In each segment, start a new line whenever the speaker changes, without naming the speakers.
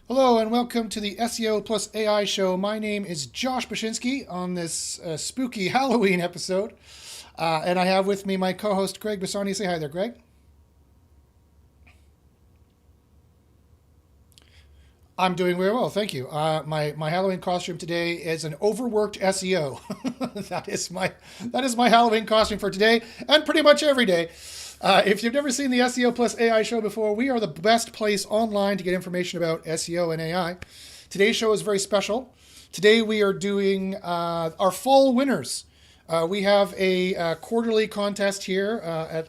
Hello and welcome to the SEO plus AI show. My name is Josh Bashinsky on this spooky Halloween episode. And I have with me my co host, Greg Bassani. Say hi there, Greg. I'm doing very well, thank you. My Halloween costume today is an overworked SEO. that is my Halloween costume for today and pretty much every day. If you've never seen the SEO plus AI show before, we are the best place online to get information about SEO and AI. Today's show is very special. Today we are doing our fall winners. We have a quarterly contest here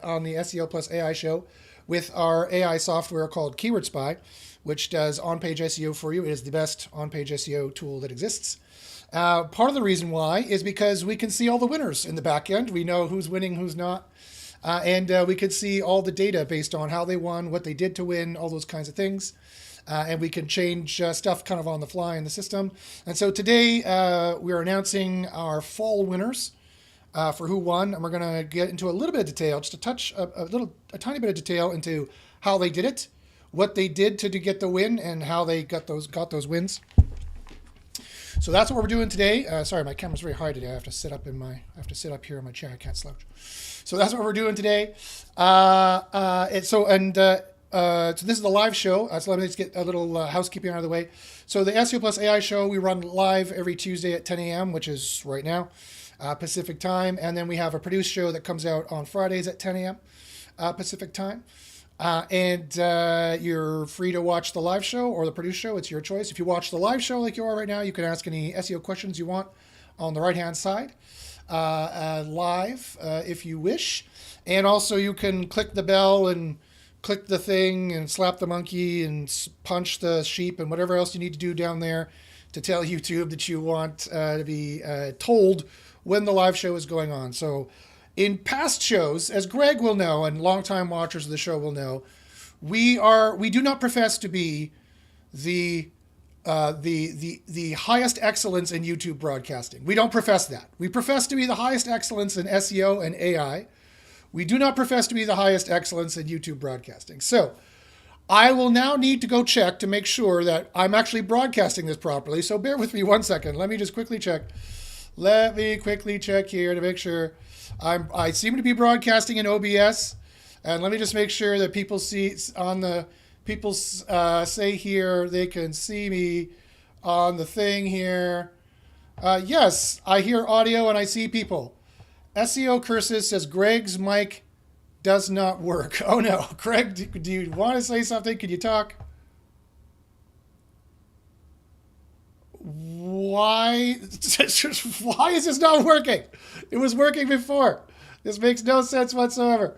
on the SEO plus AI show with our AI software called Keyword Spy, which does on-page SEO for you. It is the best on-page SEO tool that exists. Part of the reason why is because we can see all the winners in the back end. We know who's winning, who's not. And we could see all the data based on how they won, what they did to win, all those kinds of things. And we can change stuff kind of on the fly in the system. And so today we're announcing our fall winners for who won. And we're going to get into a little bit of detail, just to touch a tiny bit of detail into how they did it, what they did to get the win, and how they got those wins. So that's what we're doing today. Sorry, my camera's very high today. I have to sit up here in my chair. I can't slouch. So that's what we're doing today. So this is the live show. So let me just get a little housekeeping out of the way. So the SEO plus AI show, we run live every Tuesday at 10 a.m., which is right now, Pacific time. And then we have a produced show that comes out on Fridays at 10 a.m. Pacific time. You're free to watch the live show or the produced show. It's your choice. If you watch the live show like you are right now, you can ask any SEO questions you want on the right-hand side live if you wish. And also you can click the bell and click the thing and slap the monkey and punch the sheep and whatever else you need to do down there to tell YouTube that you want to be told when the live show is going on. So in past shows, as Greg will know and longtime watchers of the show will know, we do not profess to be the highest excellence in YouTube broadcasting. We don't profess that. We profess to be the highest excellence in SEO and AI. We do not profess to be the highest excellence in YouTube broadcasting. So I will now need to go check to make sure that I'm actually broadcasting this properly. So bear with me 1 second. Let me just quickly check. Let me quickly check here to make sure I seem to be broadcasting in OBS. And let me just make sure that people see on the people say here they can see me on the thing here. Yes, I hear audio and I see people. SEO Curses says Greg's mic does not work. Oh no, Greg, do you want to say something? Can you talk? Why? Why is this not working? It was working before. This makes no sense whatsoever.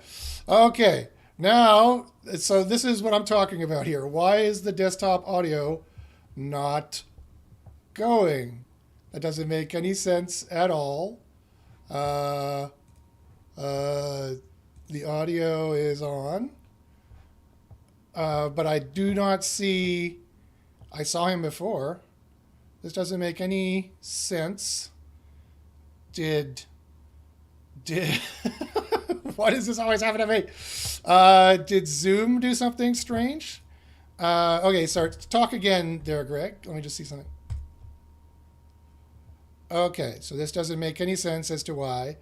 Okay, now, so this is what I'm talking about here. Why is the desktop audio not going? That doesn't make any sense at all. Uh, the audio is on, but I do not see. I saw him before. This doesn't make any sense. Did why does this always happen to me? Did Zoom do something strange? Okay, sorry. Talk again there, Greg. Let me just see something. Okay, so this doesn't make any sense as to why.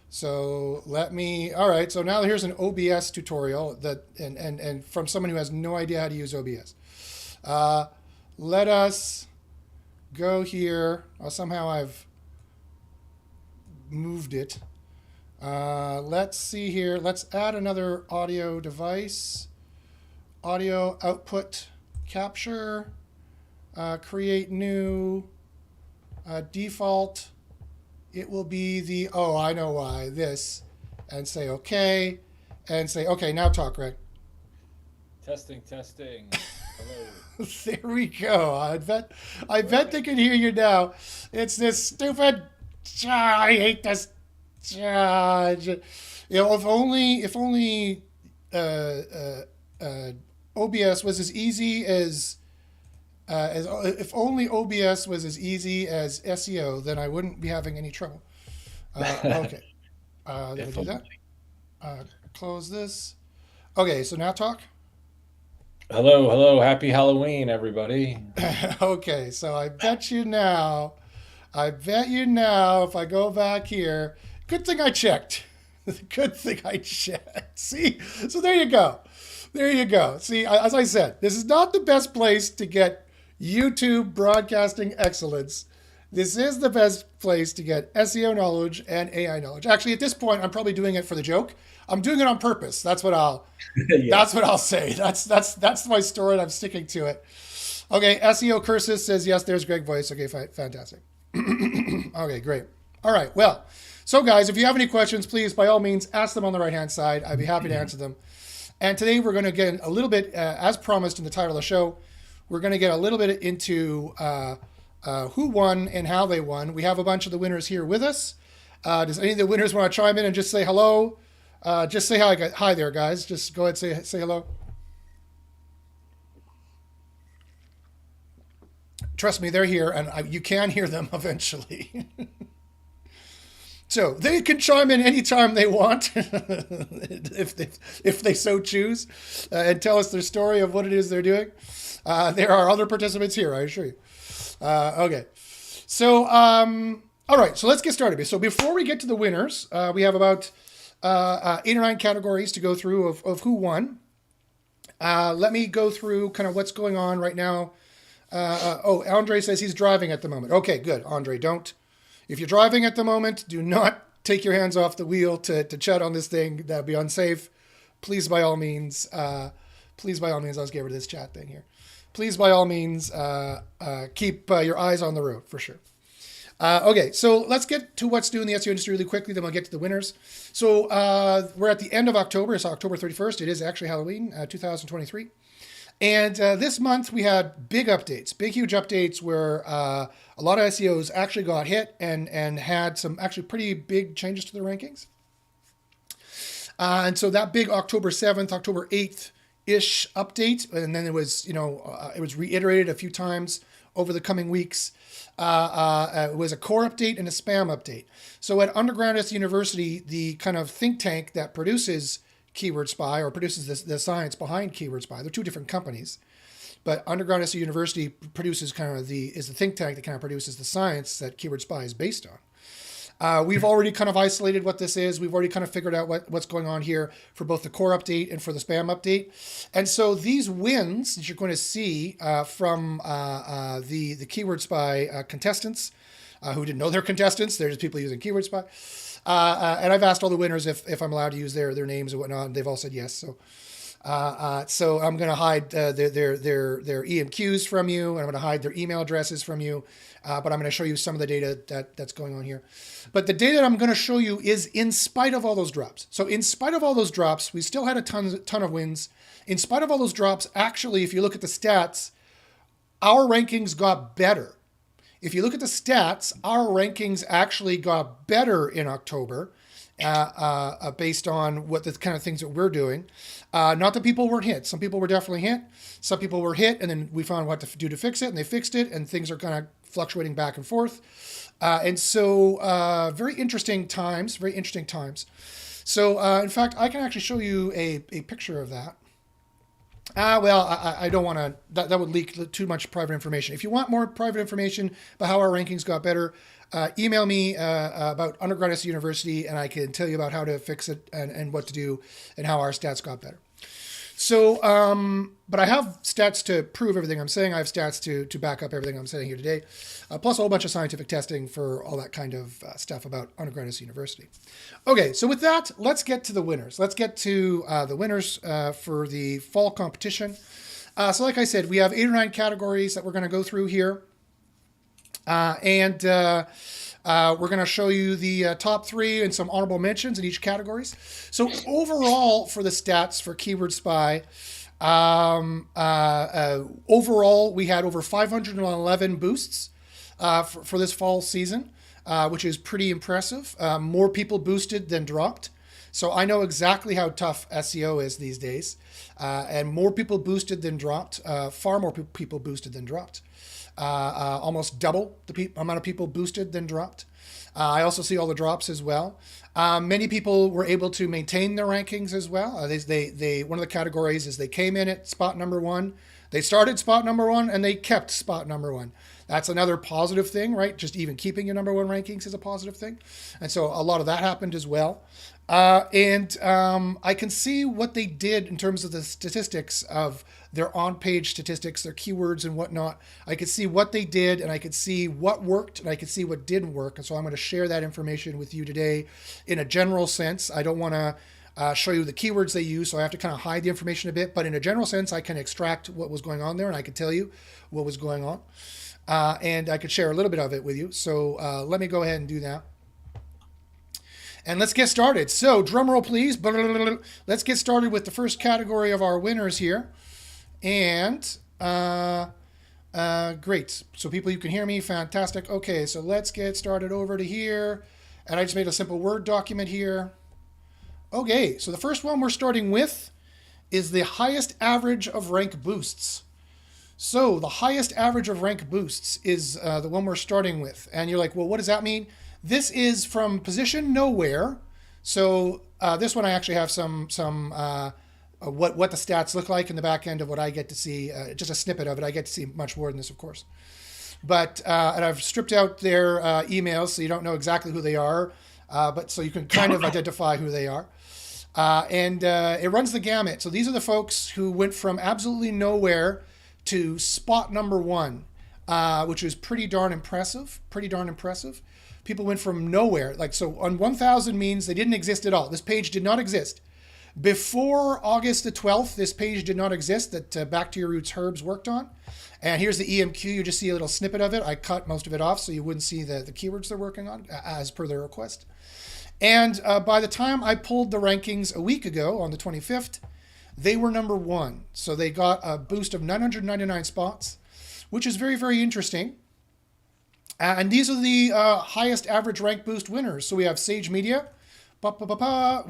So all right, so now here's an OBS tutorial and from someone who has no idea how to use OBS. Let us go here. Oh, somehow I've moved it. Let's see here. Let's add another audio device. Audio output capture. Create new. Default. It will be I know why. This. And say okay. And say, okay, now talk, Greg.
Testing. Hello.
There we go. I bet they can hear you now. It's this stupid. I hate this. If only uh, uh, OBS was as easy as if only OBS was as easy as SEO, then I wouldn't be having any trouble. Okay, let me
If
do that.
only.
Close this. Okay, so now talk.
Hello, hello. Happy Halloween, everybody.
Okay, so I bet you now, if I go back here, good thing I checked. Good thing I checked. See? So there you go. There you go. See, as I said, this is not the best place to get YouTube broadcasting excellence. This is the best place to get SEO knowledge and AI knowledge. Actually, at this point, I'm probably doing it for the joke. I'm doing it on purpose. That's what I'll
Yeah.
that's what I'll say. That's my story and I'm sticking to it. Okay, SEO Cursus says yes, there's Greg Voice. Okay, fantastic. Okay, great. All right, well, so guys, if you have any questions, please, by all means, ask them on the right-hand side. I'd be happy to answer them. And today we're going to get a little bit, as promised in the title of the show, we're going to get a little bit into who won and how they won. We have a bunch of the winners here with us. Does any of the winners want to chime in and just say hello? Just say hi there, guys. Just go ahead and say hello. Trust me, they're here, and you can hear them eventually. So they can chime in anytime they want, if they so choose, and tell us their story of what it is they're doing. There are other participants here, I assure you. Okay. So, all right, so let's get started. So before we get to the winners, we have about 8 or 9 categories to go through of who won. Let me go through kind of what's going on right now. Andre says he's driving at the moment. Okay, good. Andre, don't. If you're driving at the moment, do not take your hands off the wheel to chat on this thing. That'd be unsafe. Please, by all means, let's get rid of this chat thing here. Please, by all means, keep your eyes on the road for sure. Okay, so let's get to what's new in the SEO industry really quickly, then we'll get to the winners. So we're at the end of October. It's October 31st. It is actually Halloween, 2023. And this month we had big updates, big, huge updates where a lot of SEOs actually got hit and had some actually pretty big changes to their rankings. And so that big October 7th, October 8th-ish update, and then it was, it was reiterated a few times over the coming weeks. It was a core update and a spam update. So at Underground SEO University, the kind of think tank that produces Keyword Spy or produces the science behind Keyword Spy, they're two different companies. But Underground SEO University produces is the think tank that kind of produces the science that Keyword Spy is based on. We've already kind of isolated what this is. We've already kind of figured out what's going on here for both the core update and for the spam update. And so these wins that you're going to see from the Keyword Spy contestants, who didn't know they're contestants, they're just people using Keyword Spy. And I've asked all the winners if I'm allowed to use their names and whatnot, and they've all said yes. So I'm going to hide their EMQs from you, and I'm going to hide their email addresses from you. But I'm going to show you some of the data that's going on here. But the data I'm going to show you is in spite of all those drops. So in spite of all those drops, we still had a ton of wins. In spite of all those drops, actually, if you look at the stats, our rankings got better. If you look at the stats, our rankings actually got better in October based on what the kind of things that we're doing. Not that people weren't hit. Some people were definitely hit. Some people were hit, and then we found what to do to fix it, and they fixed it, and things are kind of fluctuating back and forth. And so very interesting times. So in fact, I can actually show you a picture of that. I don't want to, that would leak too much private information. If you want more private information about how our rankings got better, email me about Underground SEO University, and I can tell you about how to fix it and what to do and how our stats got better. So, but I have stats to prove everything I'm saying. I have stats to back up everything I'm saying here today, plus a whole bunch of scientific testing for all that kind of stuff about Underground SEO University. Okay, so with that, let's get to the winners. Let's get to the winners for the fall competition. So like I said, we have 8 or 9 categories that we're going to go through here. We're going to show you the top 3 and some honorable mentions in each categories. So overall for the stats for Keyword Spy, overall we had over 511 boosts for this fall season, which is pretty impressive. More people boosted than dropped. So I know exactly how tough SEO is these days, and more people boosted than dropped. Far more people boosted than dropped. Almost double the amount of people boosted than dropped. I also see all the drops as well. Many people were able to maintain their rankings as well. They one of the categories is they came in at spot number one. They started spot number one and they kept spot number one. That's another positive thing, right? Just even keeping your number one rankings is a positive thing. And so a lot of that happened as well. I can see what they did in terms of the statistics of their on-page statistics, their keywords and whatnot. I could see what they did, and I could see what worked, and I could see what didn't work. And so I'm going to share that information with you today in a general sense. I don't want to show you the keywords they use, so I have to kind of hide the information a bit. But in a general sense, I can extract what was going on there, and I can tell you what was going on. And I could share a little bit of it with you. So let me go ahead and do that. And let's get started. So drum roll, please. Let's get started with the first category of our winners here. And great. So people, you can hear me. Fantastic. Okay, so let's get started over to here. And I just made a simple Word document here. Okay, so the first one we're starting with is the highest average of rank boosts. So the highest average of rank boosts is the one we're starting with. And you're like, well, what does that mean? This is from position nowhere. So this one I actually have some what the stats look like in the back end of what I get to see. Just a snippet of it. I get to see much more than this, of course. But and I've stripped out their emails so you don't know exactly who they are, but so you can kind of identify who they are. And it runs the gamut. So these are the folks who went from absolutely nowhere to spot number one, which is pretty darn impressive. People went from nowhere. Like, so on 1,000 means they didn't exist at all. This page did not exist. Before August the 12th, this page did not exist that Back to Your Roots Herbs worked on. And here's the EMQ. You just see a little snippet of it. I cut most of it off so you wouldn't see the keywords they're working on as per their request. And by the time I pulled the rankings a week ago on the 25th, they were number one. So they got a boost of 999 spots, which is very, very interesting. And these are the highest average rank boost winners. So we have Sage Media, we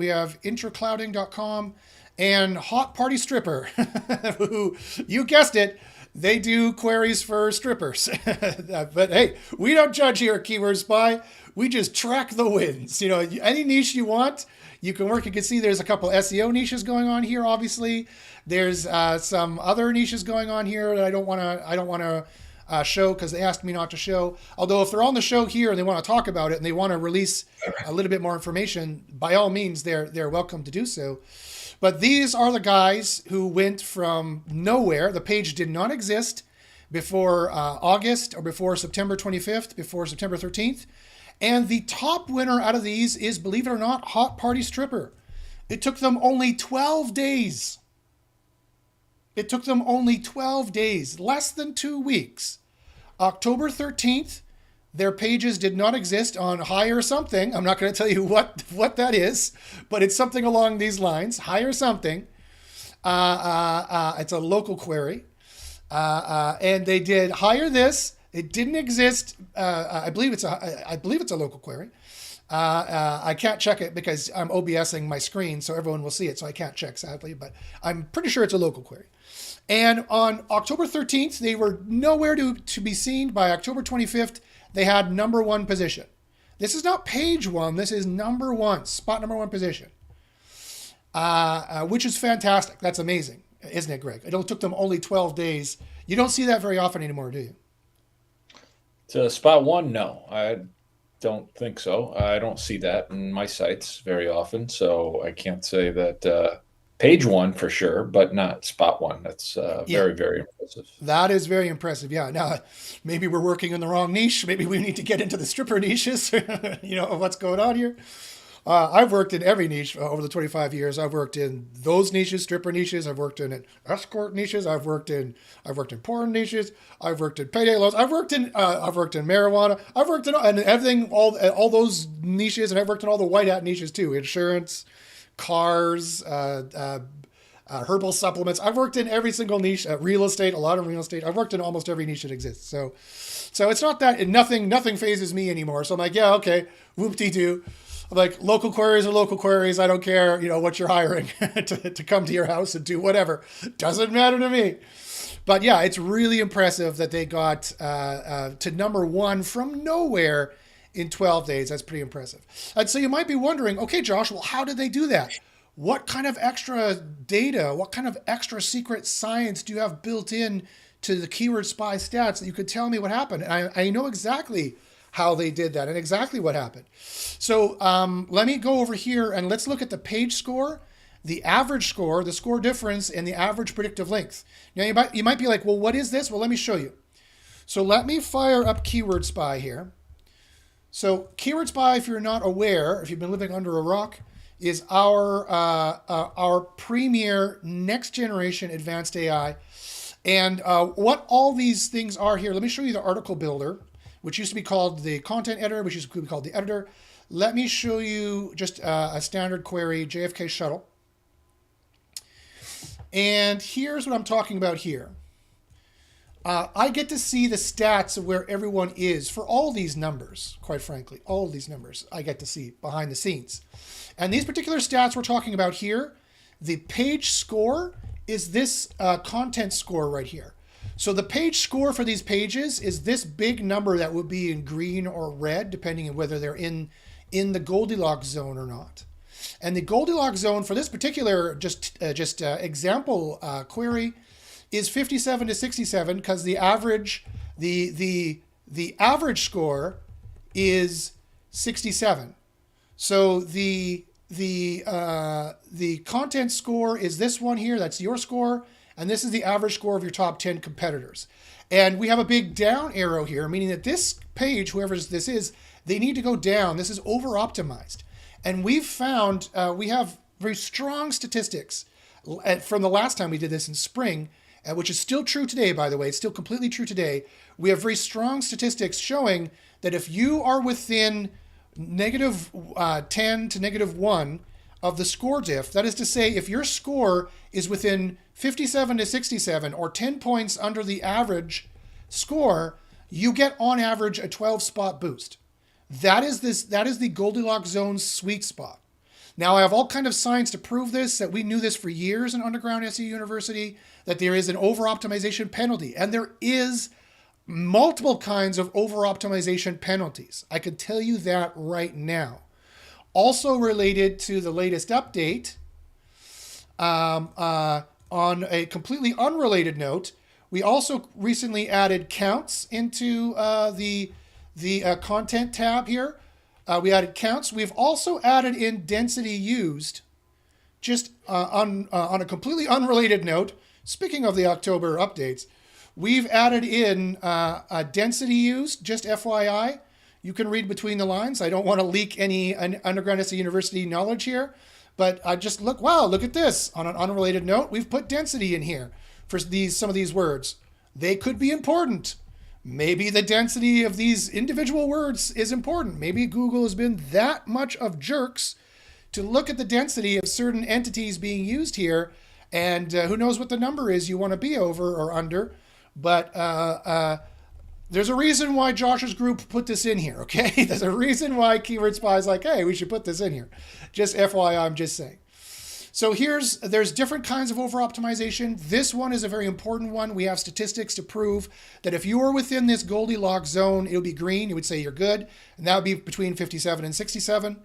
have intraclouding.com, and Hot Party Stripper, who, you guessed it, they do queries for strippers. But hey, we don't judge here at Keyword Spy. We just track the wins. You know, any niche you want, you can work. You can see there's a couple SEO niches going on here. Obviously, there's some other niches going on here that I don't want to show because they asked me not to show. Although if they're on the show here and they want to talk about it and they want to release a little bit more information, by all means, they're welcome to do so. But these are the guys who went from nowhere. The page did not exist before August or before September 25th, before September 13th. And the top winner out of these is, believe it or not, Hot Party Stripper. It took them only 12 days. It took them only 12 days, less than 2 weeks. October 13th, their pages did not exist on Hire Something. I'm not going to tell you what that is, but it's something along these lines. Hire Something. It's a local query. And they did hire this. It didn't exist. I believe it's a local query. I can't check it because I'm OBSing my screen so everyone will see it. So I can't check, sadly, but I'm pretty sure it's a local query. And on October 13th, they were nowhere to be seen. By October 25th, they had number one position. This is not page one. This is number one, spot number one position, which is fantastic. That's amazing, isn't it, Greg? It took them only 12 days. You don't see that very often anymore, do you?
To spot one, no, I don't think so. I don't see that in my sites very often, so I can't say that page one for sure, but not spot one. That's very, very impressive.
That is very impressive. Yeah. Now, maybe we're working in the wrong niche. Maybe we need to get into the stripper niches. You know what's going on here. I've worked in every niche over the 25 years. I've worked in those niches, stripper niches. I've worked in escort niches. I've worked in porn niches. I've worked in payday loans. I've worked in marijuana. I've worked in everything, all those niches, and I've worked in all the white hat niches too. Insurance, cars, herbal supplements. I've worked in every single niche, real estate, a lot of real estate. I've worked in almost every niche that exists. So it's not that nothing phases me anymore. So I'm like, yeah, okay, whoop-de-doo. I'm like, local queries are local queries. I don't care, what you're hiring to come to your house and do whatever. Doesn't matter to me. But yeah, it's really impressive that they got to number one from nowhere in 12 days. That's pretty impressive. And so you might be wondering, okay, Josh, well, how did they do that? What kind of extra data, what kind of extra secret science do you have built in to the Keyword Spy stats that you could tell me what happened? And I know exactly how they did that and exactly what happened. So let me go over here and let's look at the page score, the average score, the score difference, and the average predictive length. Now you might be like, well, what is this? Well, let me show you. So let me fire up Keyword Spy here. So Keyword Spy, if you're not aware, if you've been living under a rock, is our premier next generation advanced AI. And what all these things are here, let me show you the article builder, which used to be called the content editor, which used to be called the editor. Let me show you just a standard query, JFK shuttle. And here's what I'm talking about here. I get to see the stats of where everyone is for all these numbers, quite frankly. All of these numbers I get to see behind the scenes. And these particular stats we're talking about here, the page score is this content score right here. So the page score for these pages is this big number that would be in green or red, depending on whether they're in the Goldilocks zone or not. And the Goldilocks zone for this particular example query is 57 to 67 because the average average score is 67. So the content score is this one here. That's your score. And this is the average score of your top 10 competitors. And we have a big down arrow here, meaning that this page, whoever this is, they need to go down. This is over-optimized. And we've found, we have very strong statistics from the last time we did this in spring, which is still true today, by the way. It's still completely true today. We have very strong statistics showing that if you are within negative 10 to negative 1 of the score diff, that is to say, if your score is within 57 to 67 or 10 points under the average score, you get on average a 12 spot boost. That is the Goldilocks zone sweet spot. Now, I have all kind of science to prove this, that we knew this for years in Underground SEO University, that there is an over-optimization penalty. And there is multiple kinds of over-optimization penalties. I can tell you that right now. Also related to the latest update, on a completely unrelated note, we also recently added counts into the content tab here. We added counts. We've also added in density used. Just on a completely unrelated note, speaking of the October updates, we've added in a density used, just FYI. You can read between the lines. I don't want to leak any Underground SEO University knowledge here, but just look at this. On an unrelated note, we've put density in here for some of these words. They could be important. Maybe the density of these individual words is important. Maybe Google has been that much of jerks to look at the density of certain entities being used here, and who knows what the number is you want to be over or under. But there's a reason why Josh's group put this in here, okay? There's a reason why Keyword Spy is like, hey, we should put this in here. Just FYI, I'm just saying. So there's different kinds of over-optimization. This one is a very important one. We have statistics to prove that if you are within this Goldilocks zone, it would be green. It would say you're good. And that would be between 57 and 67.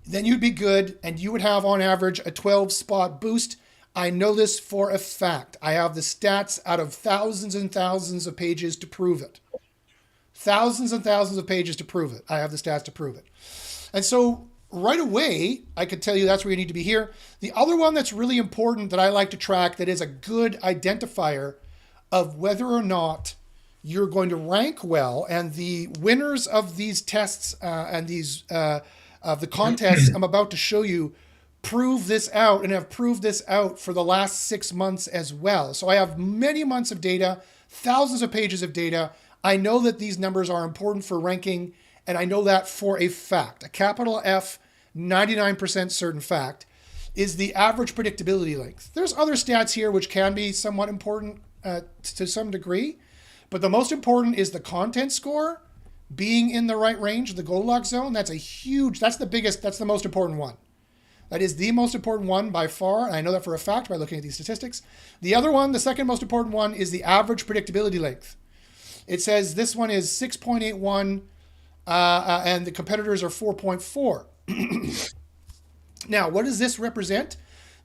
Then you'd be good, and you would have, on average, a 12-spot boost. I know this for a fact. I have the stats out of thousands and thousands of pages to prove it. Thousands and thousands of pages to prove it. I have the stats to prove it. And so right away, I could tell you that's where you need to be here. The other one that's really important that I like to track that is a good identifier of whether or not you're going to rank well, and the winners of these tests and these of the contests I'm about to show you prove this out, and have proved this out for the last 6 months as well. So I have many months of data, thousands of pages of data. I know that these numbers are important for ranking, and I know that for a fact. A capital F, 99% certain fact is the average predictability length. There's other stats here which can be somewhat important to some degree, but the most important is the content score being in the right range, the Goldilocks zone. That's the most important one. That is the most important one by far, and I know that for a fact by looking at these statistics. The other one, the second most important one, is the average predictability length. It says this one is 6.81, and the competitors are 4.4. Now, what does this represent?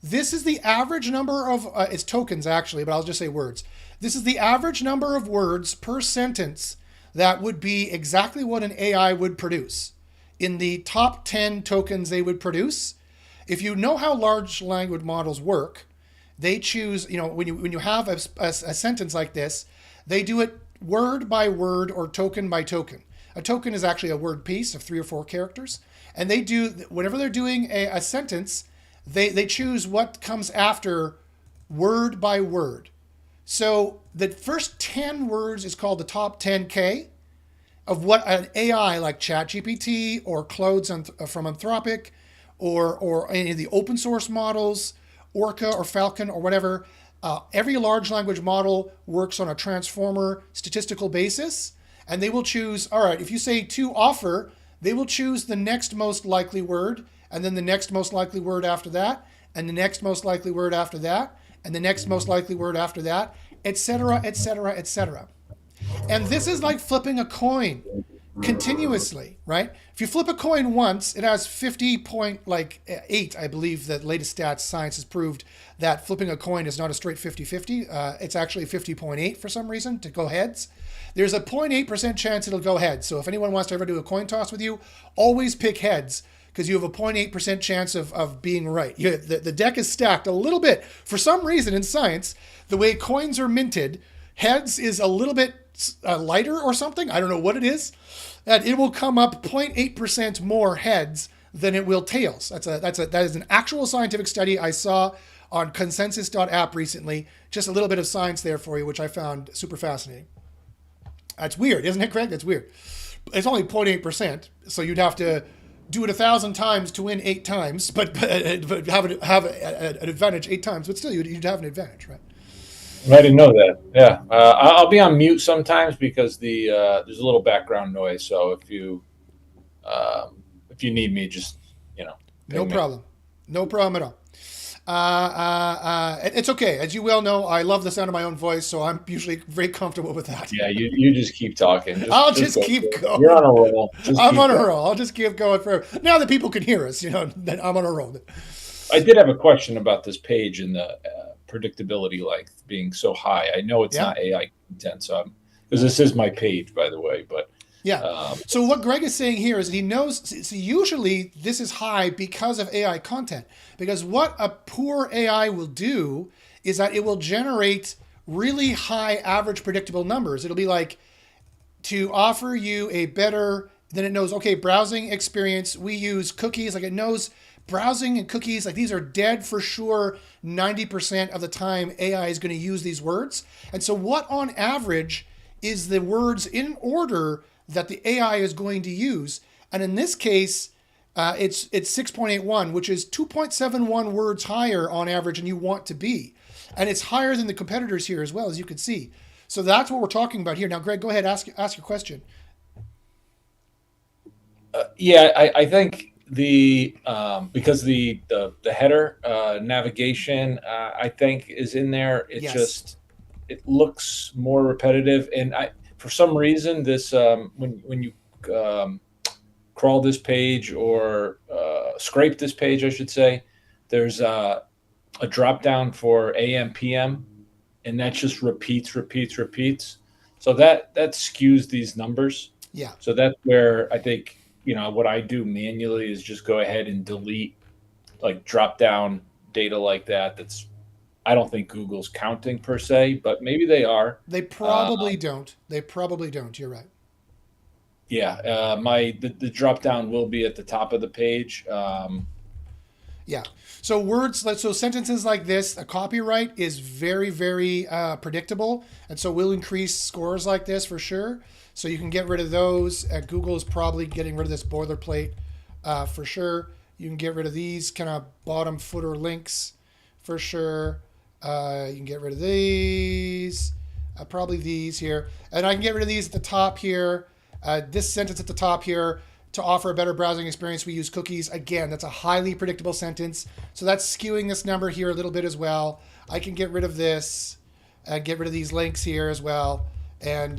This is the average number of, it's tokens actually, but I'll just say words. This is the average number of words per sentence that would be exactly what an AI would produce. In the top 10 tokens they would produce, if you know how large language models work, they choose, when you have a sentence like this, they do it word by word or token by token. A token is actually a word piece of 3 or 4 characters. And they do, whenever they're doing a sentence, they choose what comes after word by word. So the first 10 words is called the top 10K of what an AI like ChatGPT or Claude's from Anthropic or any of the open source models, Orca or Falcon or whatever, every large language model works on a transformer statistical basis. And they will choose, all right, if you say to offer, they will choose the next most likely word, and then the next most likely word after that, and the next most likely word after that, and the next most likely word after that, etc., etc., etc. And this is like flipping a coin continuously, right? If you flip a coin once, it has 50.8, I believe that latest stats science has proved that flipping a coin is not a straight 50-50. It's actually 50.8 for some reason to go heads. There's a 0.8% chance it'll go heads. So if anyone wants to ever do a coin toss with you, always pick heads because you have a 0.8% chance of being right. The deck is stacked a little bit. For some reason in science, the way coins are minted, heads is a little bit lighter or something. I don't know what it is. That it will come up 0.8% more heads than it will tails. That is an actual scientific study I saw on consensus.app recently. Just a little bit of science there for you, which I found super fascinating. That's weird, isn't it, Craig? That's weird. It's only 0.8%, so you'd have to do it 1,000 times to win 8 times, but have an advantage 8 times. But still, you'd have an advantage, right?
I didn't know that. Yeah, I'll be on mute sometimes because there's a little background noise. So if you need me, just
no problem, no problem at all. It's okay. As you well know, I love the sound of my own voice, so I'm usually very comfortable with that.
Yeah, you just keep talking.
I'll just keep going.
You're on a roll.
I'm on a roll. I'll just keep going forever. Now that people can hear us, that I'm on a roll.
I did have a question about this page and the predictability length being so high. I know it's not AI content, so because this is my page, by the way, but
yeah. So what Greg is saying here is that he knows. So usually this is high because of AI content. Because what a poor AI will do is that it will generate really high average predictable numbers. It'll be like to offer you a better. Then it knows, okay, browsing experience. We use cookies. Like it knows browsing and cookies. Like these are dead for sure. 90% of the time AI is going to use these words. And so what on average is the words in order that the AI is going to use. And in this case, it's 6.81, which is 2.71 words higher on average than you want to be. And it's higher than the competitors here as well, as you can see. So that's what we're talking about here. Now, Greg, go ahead, ask your question.
I think because the header navigation, I think is in there. It looks more repetitive. And for some reason, this when you crawl this page or scrape this page, I should say, there's a drop down for AM PM, and that just repeats. So that skews these numbers.
Yeah.
So that's where I think what I do manually is just go ahead and delete like drop down data like that. I don't think Google's counting per se, but maybe they are.
They probably don't. You're right.
Yeah. The drop down will be at the top of the page.
Yeah. So sentences like this, a copyright is very, very predictable. And so we'll increase scores like this for sure. So you can get rid of those. Google is probably getting rid of this boilerplate for sure. You can get rid of these kind of bottom footer links for sure. You can get rid of these, probably these here. And I can get rid of these at the top here. This sentence at the top here, to offer a better browsing experience, we use cookies. Again, that's a highly predictable sentence. So that's skewing this number here a little bit as well. I can get rid of this and get rid of these links here as well. And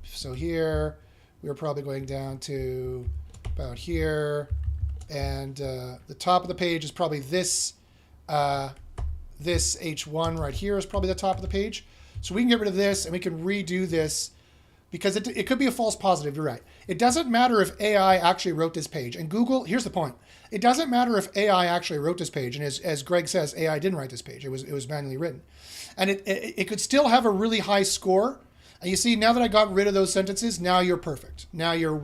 so here, we're probably going down to about here. And the top of the page is probably this, this H1 right here is probably the top of the page. So we can get rid of this and we can redo this, because it could be a false positive. You're right. It doesn't matter if AI actually wrote this page. And Google, here's the point. It doesn't matter if AI actually wrote this page. And as Greg says, AI didn't write this page. It was manually written. And it could still have a really high score. And you see, now that I got rid of those sentences, now you're perfect. Now you're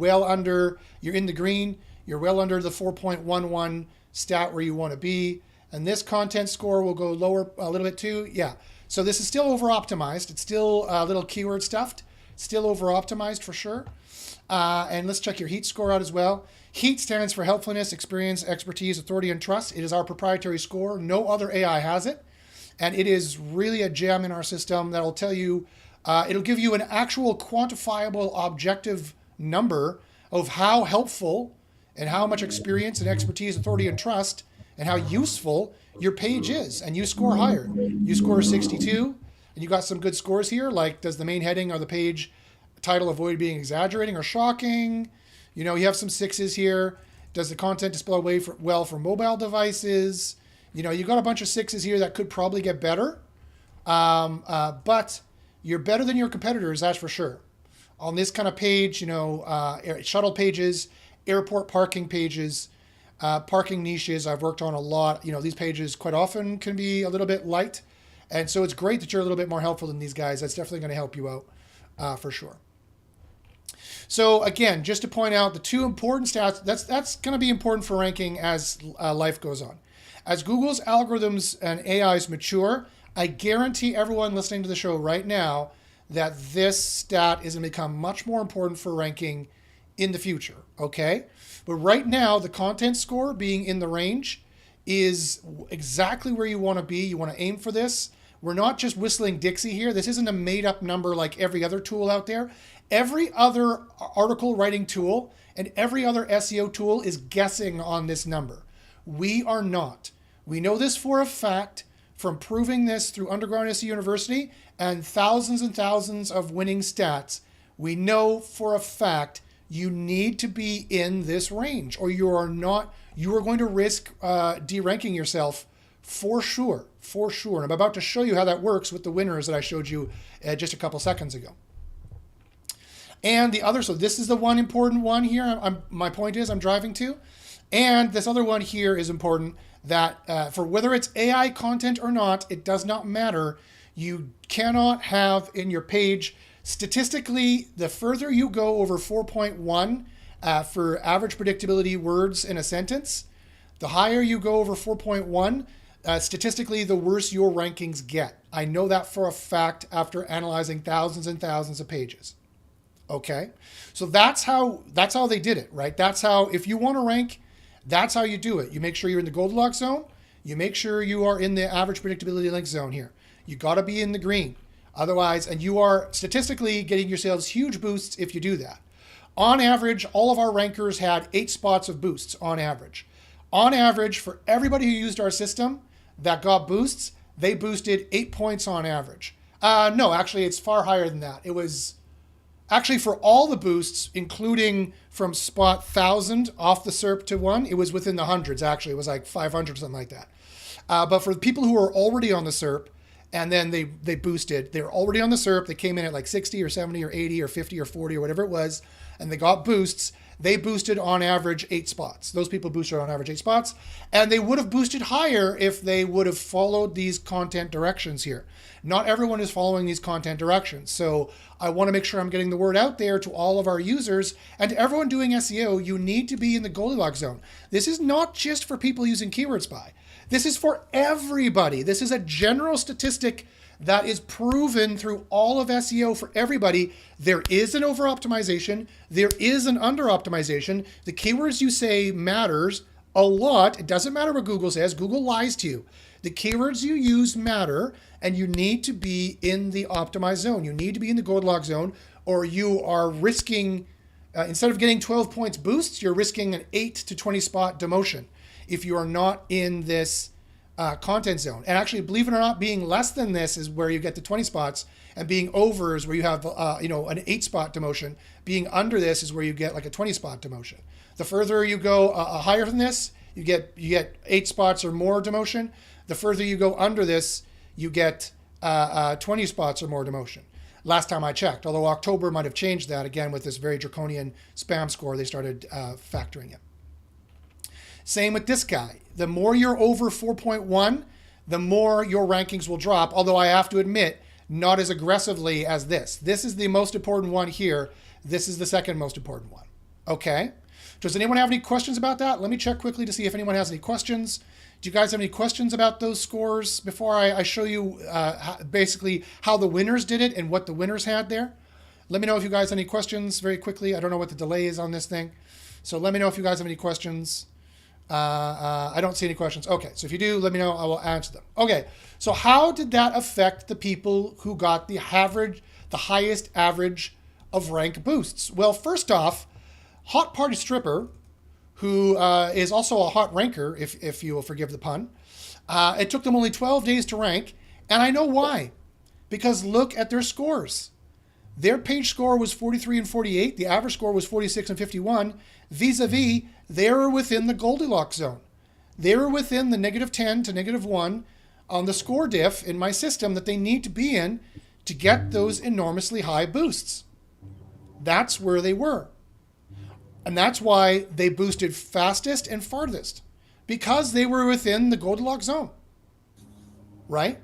you're in the green. You're well under the 4.11 stat where you want to be. And this content score will go lower a little bit too. Yeah. So this is still over-optimized. It's still a little keyword stuffed. Still over-optimized for sure. And let's check your HEAT score out as well. HEAT stands for helpfulness, experience, expertise, authority, and trust. It is our proprietary score. No other AI has it. And it is really a gem in our system that'll tell you, it'll give you an actual quantifiable objective number of how helpful and how much experience and expertise, authority, and trust, and how useful your page is. And you score higher. You score 62. And you got some good scores here, like does the main heading or the page title avoid being exaggerating or shocking? You know, you have some 6s here. Does the content display well for mobile devices? You know, you got a bunch of 6s here that could probably get better. But you're better than your competitors, that's for sure. On this kind of page, you know, shuttle pages, airport parking pages, parking niches, I've worked on a lot. You know, these pages quite often can be a little bit light. And so it's great that you're a little bit more helpful than these guys. That's definitely going to help you out for sure. So again, just to point out the two important stats, that's going to be important for ranking as life goes on. As Google's algorithms and AIs mature, I guarantee everyone listening to the show right now that this stat is going to become much more important for ranking in the future, okay? But right now, the content score being in the range is exactly where you want to be. You want to aim for this. We're not just whistling Dixie here. This isn't a made-up number like every other tool out there. Every other article writing tool and every other SEO tool is guessing on this number. We are not. We know this for a fact from proving this through Underground SEO University and thousands of winning stats. We know for a fact you need to be in this range or you are going to risk deranking yourself for sure. And I'm about to show you how that works with the winners that I showed you just a couple seconds ago. And the other, so this is the one important one here. My point is I'm driving to. And this other one here is important that for whether it's AI content or not, it does not matter. You cannot have in your page, statistically, the further you go over 4.1 for average predictability words in a sentence, the higher you go over 4.1, statistically, the worse your rankings get. I know that for a fact after analyzing thousands and thousands of pages. Okay, so that's how they did it, right? That's how, if you want to rank, that's how you do it. You make sure you're in the Goldilocks zone. You make sure you are in the average predictability link zone here. You got to be in the green. Otherwise, and you are statistically getting yourselves huge boosts if you do that. On average, all of our rankers had 8 spots of boosts on average. On average, for everybody who used our system that got boosts, they boosted 8 points on average. No, actually, it's far higher than that. It was actually for all the boosts, including from spot 1,000 off the SERP to 1, it was within the hundreds, actually. It was like 500, something like that. But for the people who are already on the SERP, and then they boosted, they were already on the SERP, they came in at like 60 or 70 or 80 or 50 or 40 or whatever it was, and they got boosts. They boosted on average 8 spots. Those people boosted on average 8 spots, and they would have boosted higher if they would have followed these content directions here. Not everyone is following these content directions. So I want to make sure I'm getting the word out there to all of our users and to everyone doing SEO. You need to be in the Goldilocks zone. This is not just for people using Keyword Spy. This is for everybody. This is a general statistic That is proven through all of SEO for everybody. There is an over optimization. There is an under optimization. The keywords you say matters a lot. It doesn't matter what Google says. Google lies to you. The keywords you use matter, and you need to be in the optimized zone. You need to be in the Goldilocks zone, or you are risking, instead of getting 12 points boosts, you're risking an 8 to 20 spot demotion if you are not in this content zone. And actually, believe it or not, being less than this is where you get the 20 spots, and being over is where you have an 8 spot demotion. Being under this is where you get like a 20 spot demotion. The further you go higher than this, you get 8 spots or more demotion. The further you go under this, you get 20 spots or more demotion. Last time I checked, although October might have changed that again with this very draconian spam score, they started factoring it. Same with this guy. The more you're over 4.1, the more your rankings will drop, although I have to admit, not as aggressively as this. This is the most important one here. This is the second most important one. Okay? Does anyone have any questions about that? Let me check quickly to see if anyone has any questions. Do you guys have any questions about those scores before I show you basically how the winners did it and what the winners had there? Let me know if you guys have any questions very quickly. I don't know what the delay is on this thing. So let me know if you guys have any questions. I don't see any questions. Okay, so if you do, let me know. I will answer them. Okay, so how did that affect the people who got the highest average of rank boosts? Well, first off, Hot Party Stripper, who is also a hot ranker, if you will forgive the pun. It took them only 12 days to rank, and I know why. Because look at their scores. Their page score was 43 and 48. The average score was 46 and 51. Vis-a-vis, they were within the Goldilocks zone. They were within the -10 to -1 on the score diff in my system that they need to be in to get those enormously high boosts. That's where they were. And that's why they boosted fastest and farthest, because they were within the Goldilocks zone, right?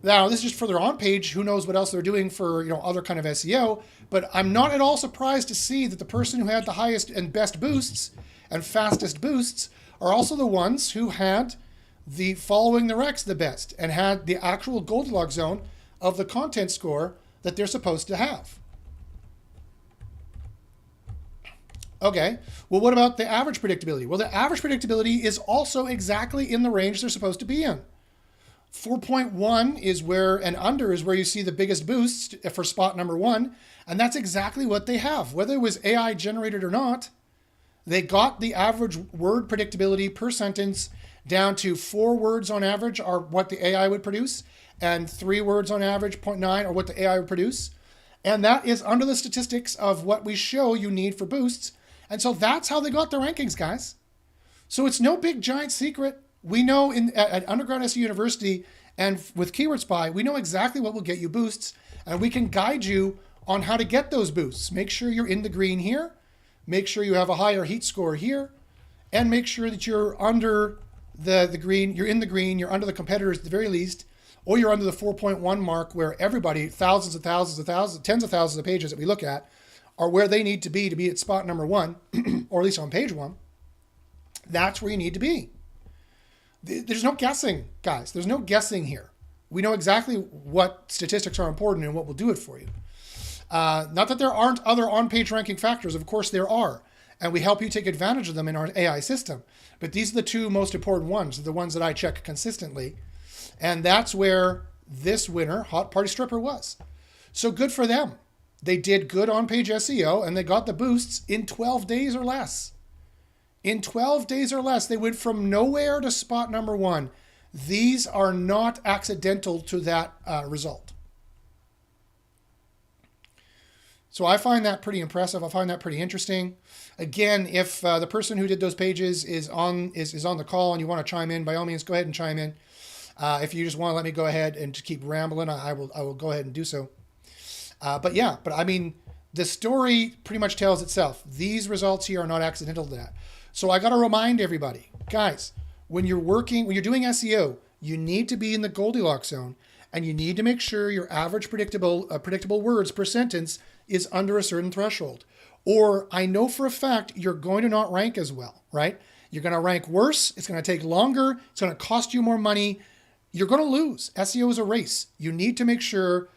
Now, this is just for their on page. Who knows what else they're doing for other kind of SEO? But I'm not at all surprised to see that the person who had the highest and best boosts and fastest boosts are also the ones who had the following the recs the best and had the actual Goldilocks zone of the content score that they're supposed to have. Okay, well, what about the average predictability? Well, the average predictability is also exactly in the range they're supposed to be in. 4.1 is where, and under is where you see the biggest boosts for spot number 1, and that's exactly what they have. Whether it was AI generated or not, they got the average word predictability per sentence down to 4 words on average are what the AI would produce, and 3 words on average, 0.9, are what the AI would produce. And that is under the statistics of what we show you need for boosts. And so that's how they got their rankings, guys. So it's no big giant secret. We know at Underground SEO University and with Keyword Spy, we know exactly what will get you boosts, and we can guide you on how to get those boosts. Make sure you're in the green here. Make sure you have a higher heat score here, and make sure that you're under the green. You're in the green. You're under the competitors at the very least, or you're under the 4.1 mark, where everybody, thousands and thousands of thousands, tens of thousands of pages that we look at, are where they need to be at spot number 1, or at least on page 1. That's where you need to be. There's no guessing, guys. There's no guessing here. We know exactly what statistics are important and what will do it for you. Not that there aren't other on-page ranking factors. Of course there are. And we help you take advantage of them in our AI system. But these are the 2 most important ones, the ones that I check consistently. And that's where this winner, Hot Party Stripper, was. So good for them. They did good on-page SEO, and they got the boosts in 12 days or less. In 12 days or less, they went from nowhere to spot number 1. These are not accidental to that result. So I find that pretty impressive. I find that pretty interesting. Again, if the person who did those pages is on the call and you want to chime in, by all means, go ahead and chime in. If you just want to let me go ahead and to keep rambling, I will go ahead and do so. But I mean, the story pretty much tells itself. These results here are not accidental to that. So I got to remind everybody, guys, when you're doing SEO, you need to be in the Goldilocks zone, and you need to make sure your average predictable words per sentence is under a certain threshold. Or I know for a fact you're going to not rank as well, right? You're going to rank worse. It's going to take longer. It's going to cost you more money. you're going to lose. SEO is a race. You need to make sure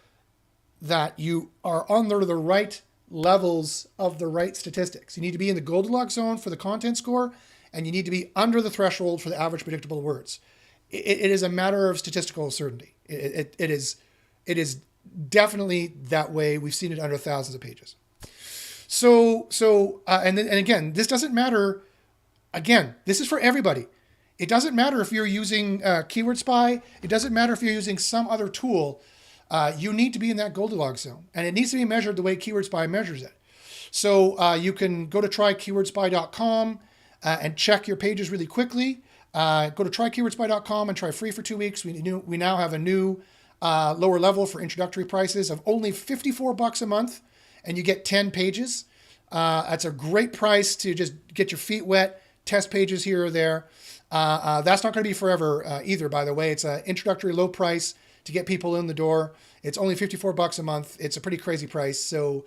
that you are under the right levels of the right statistics. You need to be in the Goldilocks zone for the content score, and you need to be under the threshold for the average predictable words. It is a matter of statistical certainty. It is definitely that way. We've seen it under thousands of pages. And again, this doesn't matter. Again, this is for everybody. It doesn't matter if you're using Keyword Spy. It doesn't matter if you're using some other tool. You need to be in that Goldilocks zone, and it needs to be measured the way Keyword Spy measures it. So you can go to trykeywordspy.com and check your pages really quickly. Go to trykeywordspy.com and try free for 2 weeks. We now have a new lower level for introductory prices of only $54 a month, and you get 10 pages. That's a great price to just get your feet wet, test pages here or there. That's not going to be forever either, by the way. It's an introductory low price to get people in the door. It's only $54 a month. It's a pretty crazy price. So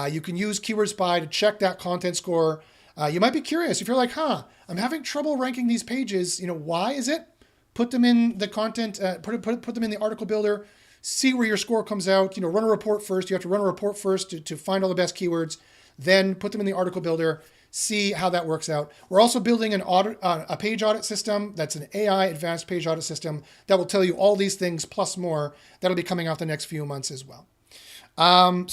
you can use Keyword Spy to check that content score. You might be curious if you're like, I'm having trouble ranking these pages. Why is it? Put them in the content, put them in the article builder, see where your score comes out. Run a report first. You have to run a report first to find all the best keywords, then put them in the article builder, see how that works out. We're also building a page audit system. That's an AI advanced page audit system that will tell you all these things plus more. That'll be coming out the next few months as well. Again,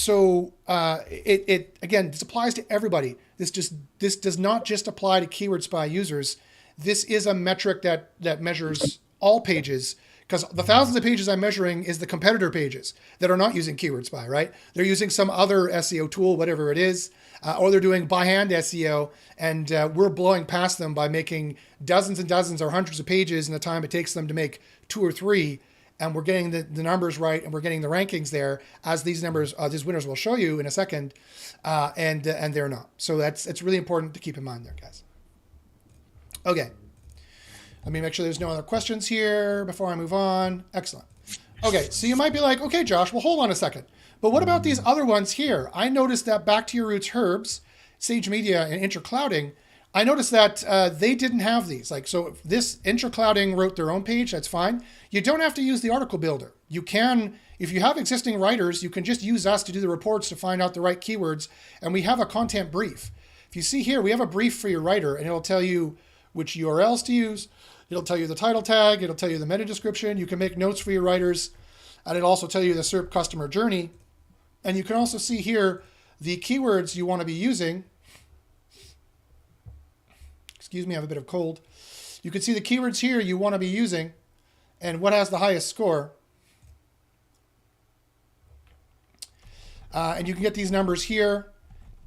this applies to everybody. This does not just apply to Keyword Spy users. This is a metric that measures all pages, because the thousands of pages I'm measuring is the competitor pages that are not using Keyword Spy, right? They're using some other SEO tool, whatever it is, or they're doing by hand SEO, and we're blowing past them by making dozens and dozens or hundreds of pages in the time it takes them to make 2 or 3. And we're getting the numbers right, and we're getting the rankings there, as these numbers, these winners will show you in a second, and they're not. So it's really important to keep in mind there, guys. Okay, let me make sure there's no other questions here before I move on. Excellent. Okay, so you might be like, okay, Josh, well, hold on a second. But what about these other ones here? I noticed that Back to Your Roots Herbs, Sage Media, and Interclouding, I noticed that they didn't have these. So if this Interclouding wrote their own page, that's fine. You don't have to use the article builder. You can, if you have existing writers, you can just use us to do the reports to find out the right keywords. And we have a content brief. If you see here, we have a brief for your writer, and it'll tell you which URLs to use. It'll tell you the title tag. It'll tell you the meta description. You can make notes for your writers. And it'll also tell you the SERP customer journey. And you can also see here the keywords you want to be using. Excuse me, I have a bit of cold. You can see the keywords here you want to be using and what has the highest score. And you can get these numbers here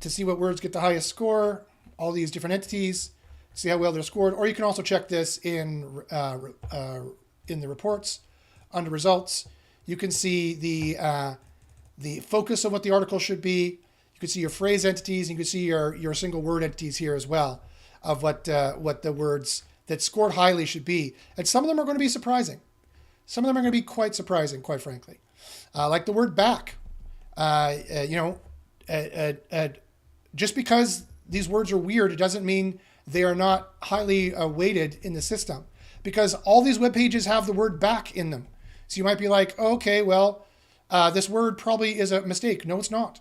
to see what words get the highest score, all these different entities, see how well they're scored. Or you can also check this in the reports under results. You can see the focus of what the article should be. You can see your phrase entities, and you can see your single word entities here as well, of what the words that scored highly should be. And some of them are going to be surprising. Some of them are going to be quite surprising, quite frankly. Like the word back. Just because these words are weird, it doesn't mean they are not highly weighted in the system, because all these web pages have the word back in them. So you might be like, oh, okay, well, this word probably is a mistake. No, it's not.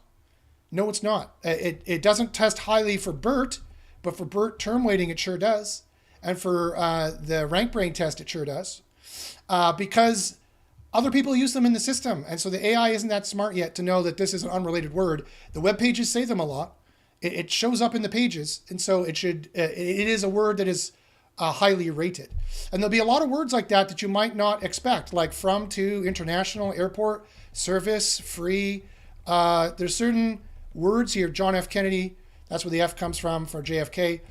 No, it's not. It doesn't test highly for BERT, but for BERT term weighting, it sure does. And for the RankBrain test, it sure does. Because other people use them in the system. And so the AI isn't that smart yet to know that this is an unrelated word. The web pages say them a lot. It shows up in the pages. And so it is a word that is highly rated. And there'll be a lot of words like that you might not expect, like from, to, international, airport, service, free. There's certain words here. John F. Kennedy, that's where the F comes from for JFK.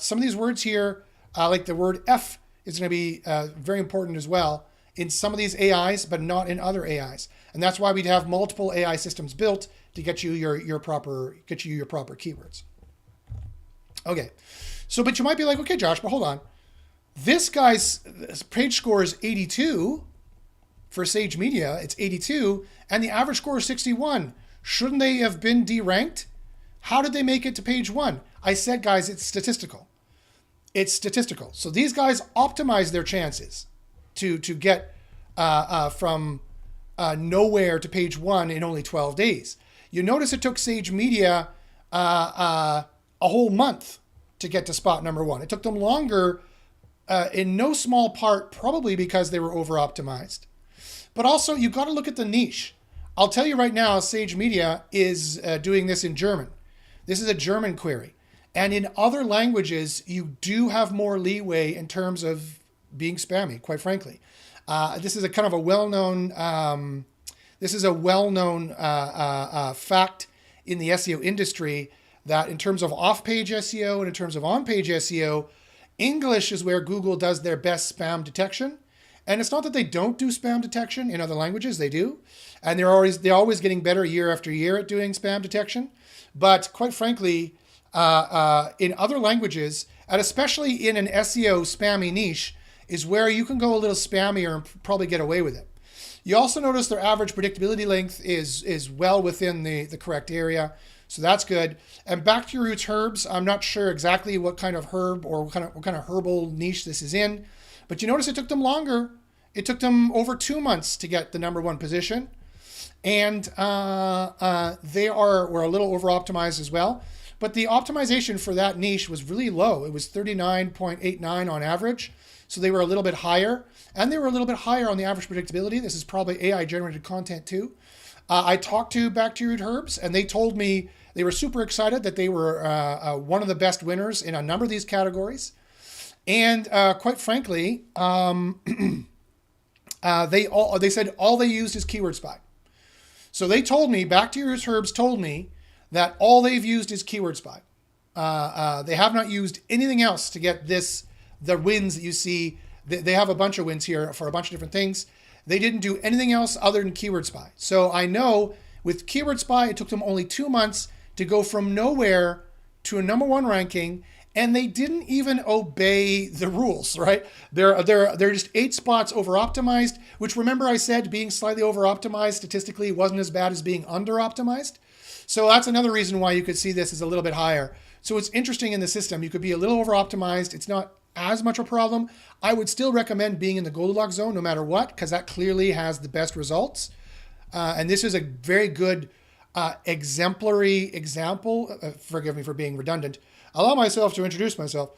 Some of these words here, like the word F, is going to be very important as well in some of these AIs, but not in other AIs. And that's why we'd have multiple AI systems built to get you your proper keywords. Okay, so but you might be like, okay, Josh, but hold on. This guy's page score is 82 for Sage Media. It's 82, and the average score is 61. Shouldn't they have been deranked? How did they make it to page 1? I said, guys, it's statistical. It's statistical. So these guys optimize their chances. to get from nowhere to page 1 in only 12 days. You notice it took Sage Media a whole month to get to spot number 1. It took them longer, in no small part, probably because they were over-optimized. But also, you got to look at the niche. I'll tell you right now, Sage Media is doing this in German. This is a German query. And in other languages, you do have more leeway in terms of being spammy, quite frankly. This is a kind of a well-known fact in the SEO industry, that in terms of off-page SEO and in terms of on-page SEO, English is where Google does their best spam detection. And it's not that they don't do spam detection in other languages, they do. And they're always getting better year after year at doing spam detection. But quite frankly, in other languages, and especially in an SEO spammy niche, is where you can go a little spammier and probably get away with it. You also notice their average predictability length is well within the correct area. So that's good. And back to your roots herbs, I'm not sure exactly what kind of herb or what kind of herbal niche this is in, but you notice it took them longer. It took them over 2 months to get the number 1 position. And they were a little over-optimized as well. But the optimization for that niche was really low. It was 39.89 on average. So they were a little bit higher. And they were a little bit higher on the average predictability. This is probably AI-generated content too. I talked to Bacterial Herbs, and they told me they were super excited that they were one of the best winners in a number of these categories. And quite frankly, they said all they used is Keyword Spy. So they told me, Bacterial Herbs told me, that all they've used is Keyword Spy. They have not used anything else to get the wins that you see. They have a bunch of wins here for a bunch of different things. They didn't do anything else other than Keyword Spy. So I know with Keyword Spy, it took them only 2 months to go from nowhere to a number 1 ranking, and they didn't even obey the rules, right? They're just 8 spots over-optimized, which, remember I said being slightly over-optimized statistically wasn't as bad as being under-optimized. So that's another reason why you could see this as a little bit higher. So it's interesting in the system. You could be a little over-optimized. It's not as much a problem. I would still recommend being in the Goldilocks zone no matter what, because that clearly has the best results. And this is a very good exemplary example. Forgive me for being redundant. Allow myself to introduce myself.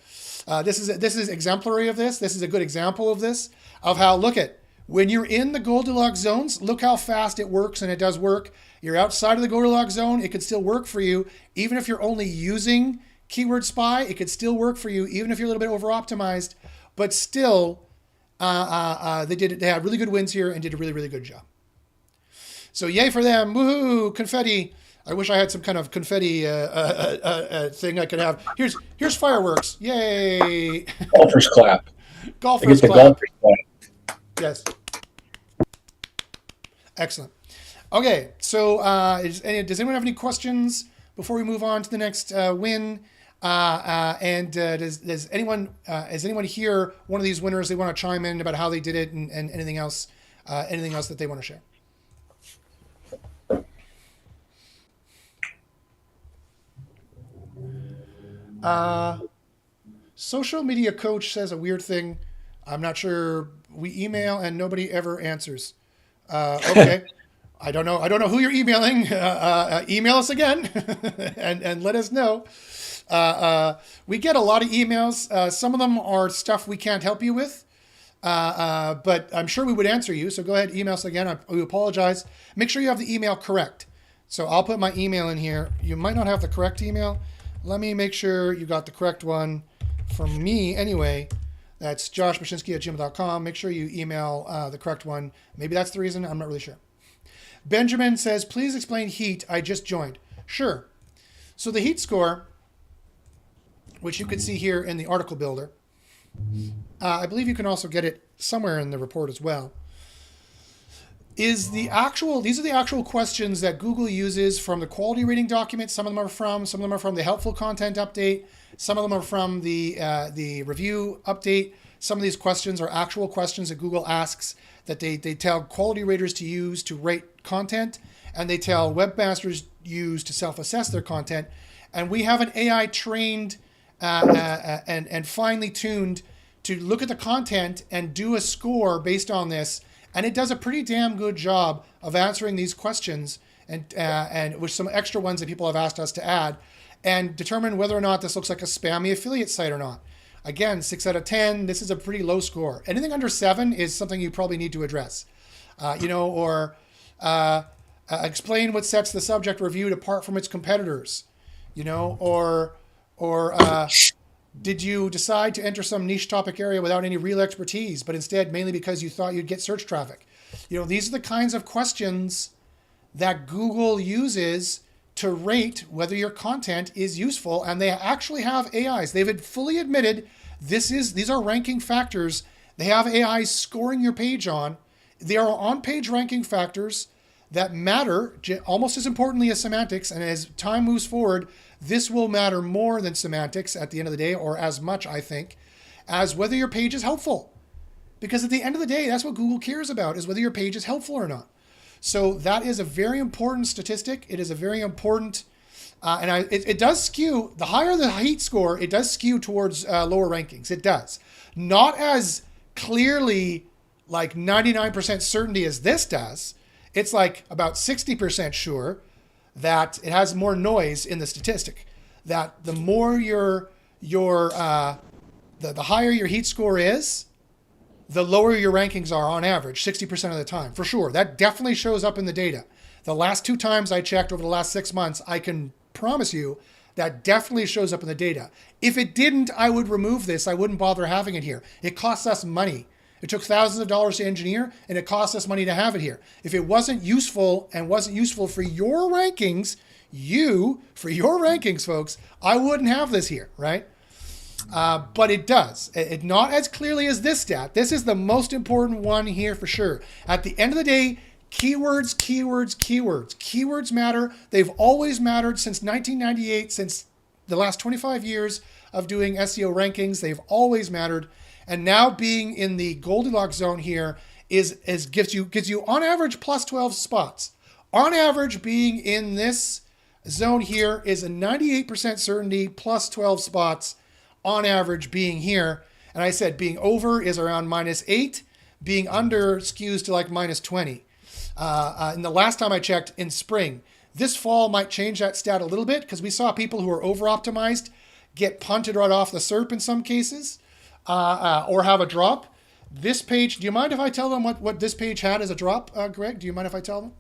This is exemplary of this. This is a good example of this, of how, look at, when you're in the Goldilocks zones, look how fast it works, and it does work. You're outside of the Goldilocks zone, it could still work for you. Even if you're only using Keyword Spy, it could still work for you, even if you're a little bit over-optimized. But still, they had really good wins here and did a really, really good job. So yay for them. Woohoo! Confetti. I wish I had some kind of confetti thing I could have. Here's fireworks. Yay!
Golfers clap.
Golfers clap. Yes. Excellent. Okay, so does anyone have any questions before we move on to the next win? Does anyone here one of these winners they want to chime in about how they did it and anything else that they want to share? Social media coach says a weird thing. I'm not sure. We email and nobody ever answers. Okay. I don't know who you're emailing. Email us again and let us know. We get a lot of emails. Some of them are stuff we can't help you with. But I'm sure we would answer you. So go ahead, email us again. We apologize. Make sure you have the email correct. So I'll put my email in here. You might not have the correct email. Let me make sure you got the correct one from me anyway. That's joshmashinsky@gmail.com. Make sure you email the correct one. Maybe that's the reason. I'm not really sure. Benjamin says, please explain heat. I just joined. Sure. So the heat score, which you can see here in the article builder, I believe you can also get it somewhere in the report as well, these are the actual questions that Google uses from the quality rating document. Some of them are from the helpful content update. Some of them are from the review update. Some of these questions are actual questions that Google asks that they tell quality raters to use to rate content, and they tell webmasters use to self-assess their content. And we have an AI trained and finely tuned to look at the content and do a score based on this. And it does a pretty damn good job of answering these questions and with some extra ones that people have asked us to add and determine whether or not this looks like a spammy affiliate site or not. Again, 6 out of 10, this is a pretty low score. Anything under 7 is something you probably need to address. Or explain what sets the subject reviewed apart from its competitors. Or did you decide to enter some niche topic area without any real expertise, but instead mainly because you thought you'd get search traffic? These are the kinds of questions that Google uses to rate whether your content is useful, and they actually have AIs. They've fully admitted these are ranking factors. They have AIs scoring your page on. They are on-page ranking factors that matter almost as importantly as semantics, and as time moves forward, this will matter more than semantics at the end of the day, or as much, I think, as whether your page is helpful. Because at the end of the day, that's what Google cares about, is whether your page is helpful or not. So that is a very important statistic. It is a very important, it does skew, the higher the heat score, it does skew towards lower rankings. It does. Not as clearly like 99% certainty as this does. It's like about 60% sure that it has more noise in the statistic. That the more the higher your heat score is, the lower your rankings are on average, 60% of the time, for sure. That definitely shows up in the data. The last 2 times I checked over the last 6 months, I can promise you that definitely shows up in the data. If it didn't, I would remove this. I wouldn't bother having it here. It costs us money. It took thousands of dollars to engineer, and it costs us money to have it here. If it wasn't useful and wasn't useful for your rankings, folks, I wouldn't have this here, right? But it does. It not as clearly as this stat. This is the most important one here for sure. At the end of the day, keywords. Keywords matter. They've always mattered since 1998, since the last 25 years of doing SEO rankings. They've always mattered. And now being in the Goldilocks zone here gives you on average plus 12 spots. On average, being in this zone here is a 98% certainty plus 12 spots. On average, being here, and I said being over is around -8, being under skews to like -20. And the last time I checked in spring, this fall might change that stat a little bit because we saw people who are over optimized get punted right off the SERP in some cases. Or have a drop. This page, do you mind if I tell them what this page had as a drop, Greg? Do you mind if I tell them?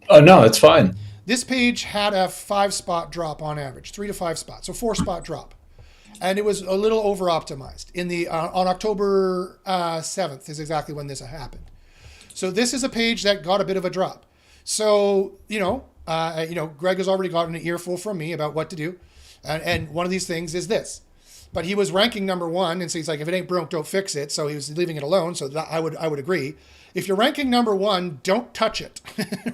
Oh, no, it's fine.
This page had a 5-spot drop on average, 3 to 5 spots, so 4-spot drop. And it was a little over optimized. On October 7th is exactly when this happened. So this is a page that got a bit of a drop. So, Greg has already gotten an earful from me about what to do. And one of these things is this. But he was ranking number 1, and so he's like, if it ain't broke, don't fix it. So he was leaving it alone. So that I would agree. If you're ranking number 1, don't touch it,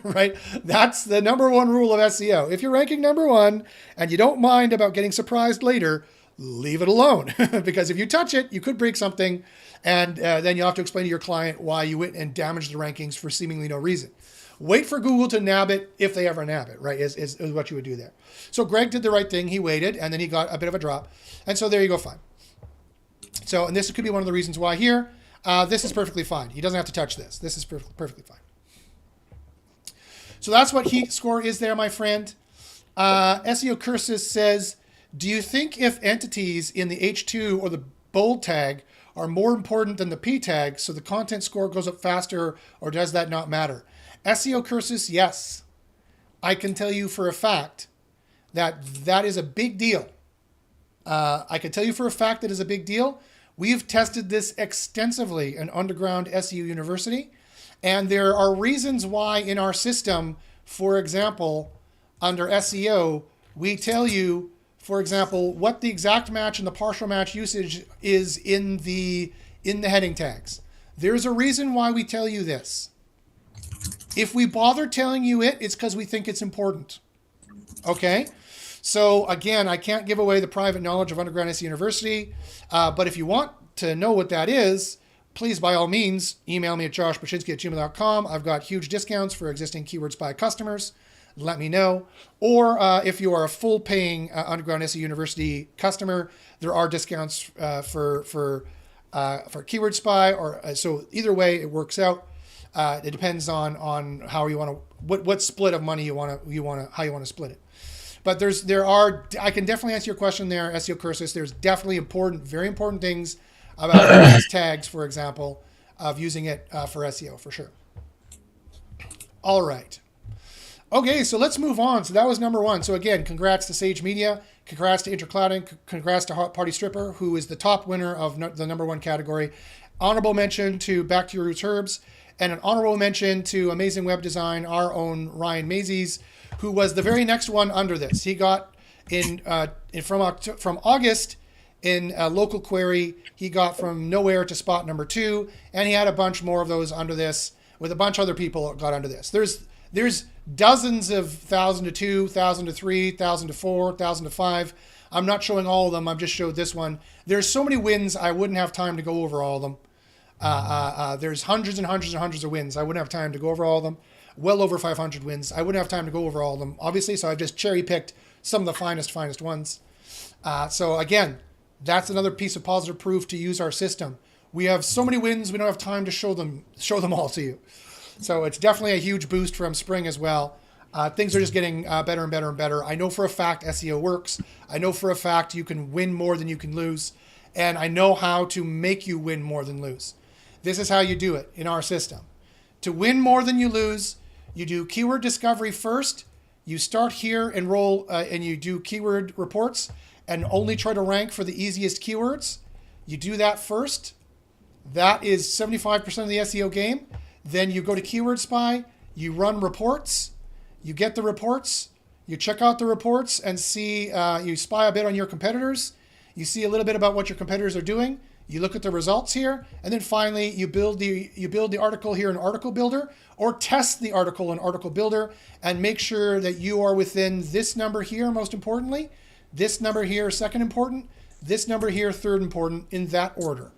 right? That's the number 1 rule of SEO. If you're ranking number 1 and you don't mind about getting surprised later, leave it alone. Because if you touch it, you could break something, and then you'll have to explain to your client why you went and damaged the rankings for seemingly no reason. Wait for Google to nab it if they ever nab it, right, is what you would do there. So Greg did the right thing. He waited, and then he got a bit of a drop. And so there you go, fine. So, and this could be one of the reasons why here, this is perfectly fine. He doesn't have to touch this. This is perfectly fine. So that's what heat score is there, my friend. SEO Cursus says, do you think if entities in the H2 or the bold tag are more important than the P tag, so the content score goes up faster, or does that not matter? SEO Cursus, yes. I can tell you for a fact that is a big deal. I can tell you for a fact that is a big deal. We've tested this extensively in Underground SEO University, and there are reasons why in our system, for example, under SEO, we tell you, for example, what the exact match and the partial match usage is in the heading tags. There's a reason why we tell you this. If we bother telling you it's because we think it's important. Okay? So again, I can't give away the private knowledge of Underground SEO University, but if you want to know what that is, please, by all means, email me at joshbachynski@gmail.com. I've got huge discounts for existing Keyword Spy customers. Let me know. Or if you are a full paying Underground SEO University customer, there are discounts for Keyword Spy. So either way, it works out. It depends on how you want to, what split of money how you want to split it. But I can definitely answer your question there, SEO Cursus. There's definitely very important things about these tags, for example, of using it for SEO for sure. All right. Okay, so let's move on. So that was number one. So again, congrats to Sage Media, congrats to Interclouding, congrats to Hot Party Stripper, who is the top winner of the number one category. Honorable mention to Back to Your Roots Herbs, and an honorable mention to Amazing Web Design, our own Ryan Mazies, who was the very next one under this. He got from August in a local query, he got from nowhere to spot number 2, and he had a bunch more of those under this, with a bunch of other people that got under this. There's dozens of 1,000 to 2, 1,000 to 3, 1,000 to 4, 1,000 to 5. I'm not showing all of them. I've just showed this one. There's so many wins, I wouldn't have time to go over all of them. There's hundreds and hundreds and hundreds of wins. I wouldn't have time to go over all of them. Well over 500 wins. I wouldn't have time to go over all of them, obviously, so I've just cherry-picked some of the finest ones. So again, that's another piece of positive proof to use our system. We have so many wins, we don't have time to show them all to you. So it's definitely a huge boost from spring as well. Things are just getting better and better and better. I know for a fact SEO works. I know for a fact you can win more than you can lose. And I know how to make you win more than lose. This is how you do it in our system. To win more than you lose, you do keyword discovery first. You start here and roll, and you do keyword reports and only try to rank for the easiest keywords. You do that first. That is 75% of the SEO game. Then you go to Keyword Spy, you run reports, you get the reports, you check out the reports and see, you spy a bit on your competitors, you see a little bit about what your competitors are doing, you look at the results here, and then finally you build the article here in Article Builder, or test the article in Article Builder and make sure that you are within this number here, most importantly, this number here, second important, this number here, third important, in that order.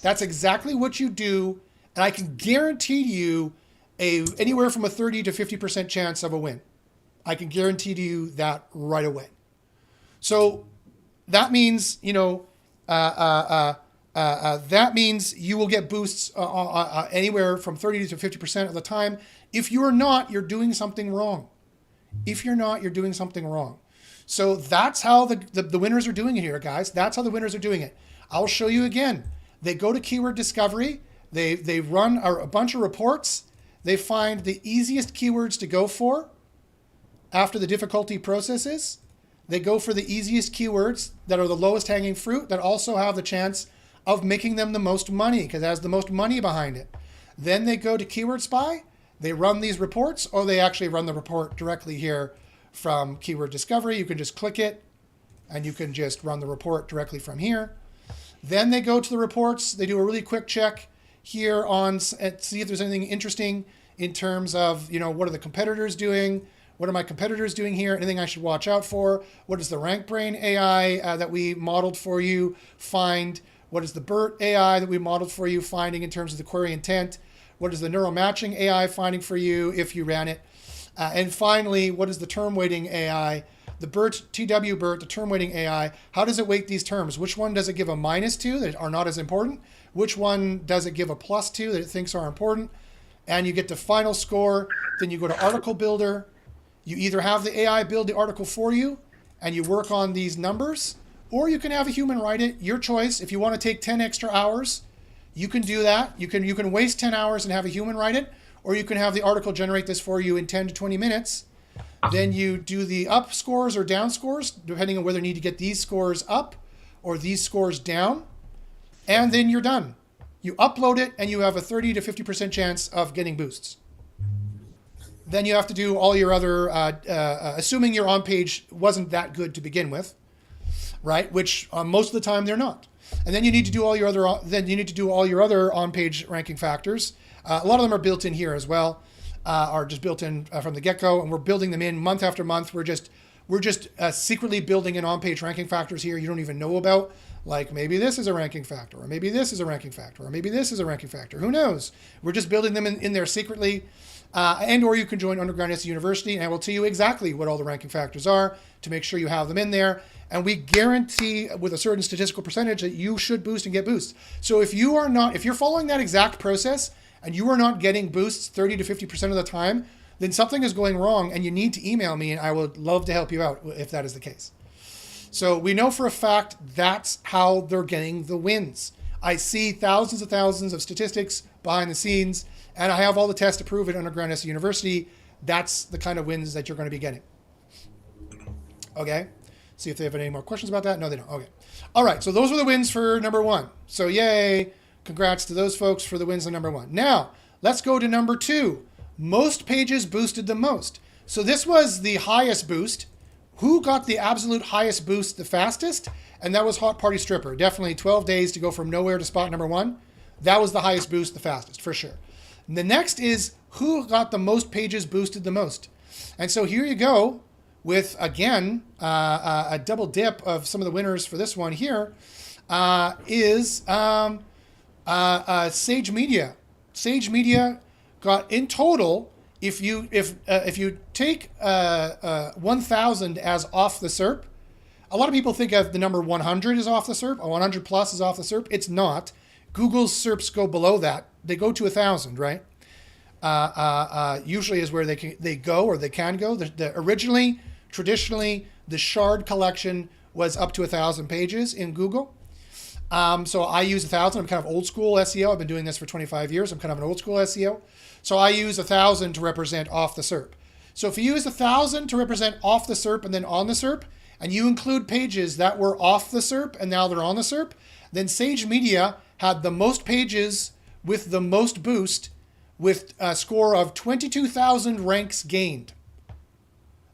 That's exactly what you do. And I can guarantee you anywhere from a 30 to 50% chance of a win. I can guarantee to you that right away. So that means, that means you will get boosts anywhere from 30 to 50% of the time. If you're not, you're doing something wrong. If you're not, you're doing something wrong. So that's how the winners are doing it here, guys. That's how the winners are doing it. I'll show you again. They go to keyword discovery. They run a bunch of reports. They find the easiest keywords to go for after the difficulty processes. They go for the easiest keywords that are the lowest hanging fruit that also have the chance of making them the most money because it has the most money behind it. Then they go to Keyword Spy. They run these reports, or they actually run the report directly here from Keyword Discovery. You can just click it and you can just run the report directly from here. Then they go to the reports. They do a really quick check here on see if there's anything interesting in terms of, what are the competitors doing? What are my competitors doing here? Anything I should watch out for? What does the RankBrain AI that we modeled for you find? What is the BERT AI that we modeled for you finding in terms of the query intent? What is the neural matching AI finding for you if you ran it? And finally, what is the term weighting AI? The BERT, TW-BERT, the term weighting AI, how does it weight these terms? Which one does it give a minus to that are not as important? Which one does it give a plus to that it thinks are important? And you get the final score. Then you go to Article Builder. You either have the AI build the article for you and you work on these numbers, or you can have a human write it, your choice. If you want to take 10 extra hours, you can do that. You can waste 10 hours and have a human write it, or you can have the article generate this for you in 10 to 20 minutes. Then you do the up scores or down scores, depending on whether you need to get these scores up or these scores down. And then you're done. You upload it and you have a 30 to 50% chance of getting boosts. Then you have to do all your other, assuming your on page wasn't that good to begin with, right? Which most of the time they're not. And then you need to do all your other on-page ranking factors. A lot of them are built in here as well, are just built in from the get-go, and we're building them in month after month. We're we're just secretly building in on-page ranking factors here you don't even know about. Like maybe this is a ranking factor, or maybe this is a ranking factor, or maybe this is a ranking factor. Who knows? We're just building them in there secretly. And or you can join Underground SEO University, and I will tell you exactly what all the ranking factors are to make sure you have them in there. And we guarantee with a certain statistical percentage that you should boost and get boosts. So if you're following that exact process and you are not getting boosts 30 to 50% of the time, then something is going wrong and you need to email me, and I would love to help you out if that is the case. So we know for a fact that's how they're getting the wins. I see thousands of statistics behind the scenes, and I have all the tests to prove it at Underground SEO University. That's the kind of wins that you're going to be getting. Okay. See if they have any more questions about that. No, they don't. Okay. All right. So those were the wins for number 1. So yay. Congrats to those folks for the wins on number 1. Now, let's go to number 2. Most pages boosted the most. So this was the highest boost. Who got the absolute highest boost the fastest? And that was Hot Party Stripper. Definitely 12 days to go from nowhere to spot number 1. That was the highest boost the fastest, for sure. And the next is who got the most pages boosted the most. And so here you go with, again, a double dip of some of the winners for this one here is Sage Media. Sage Media got in total, if you take 1,000 as off the SERP, a lot of people think of the number 100 is off the SERP, or 100 plus is off the SERP. It's not. Google's SERPs go below that. They go to 1,000, right? Usually is where they can go. Originally, traditionally, the Shard collection was up to 1,000 pages in Google. So I use 1,000. I'm kind of old school SEO. I've been doing this for 25 years. I'm kind of an old school SEO. So I use 1,000 to represent off the SERP. So if you use 1,000 to represent off the SERP and then on the SERP, and you include pages that were off the SERP and now they're on the SERP, then Sage Media had the most pages with the most boost with a score of 22,000 ranks gained.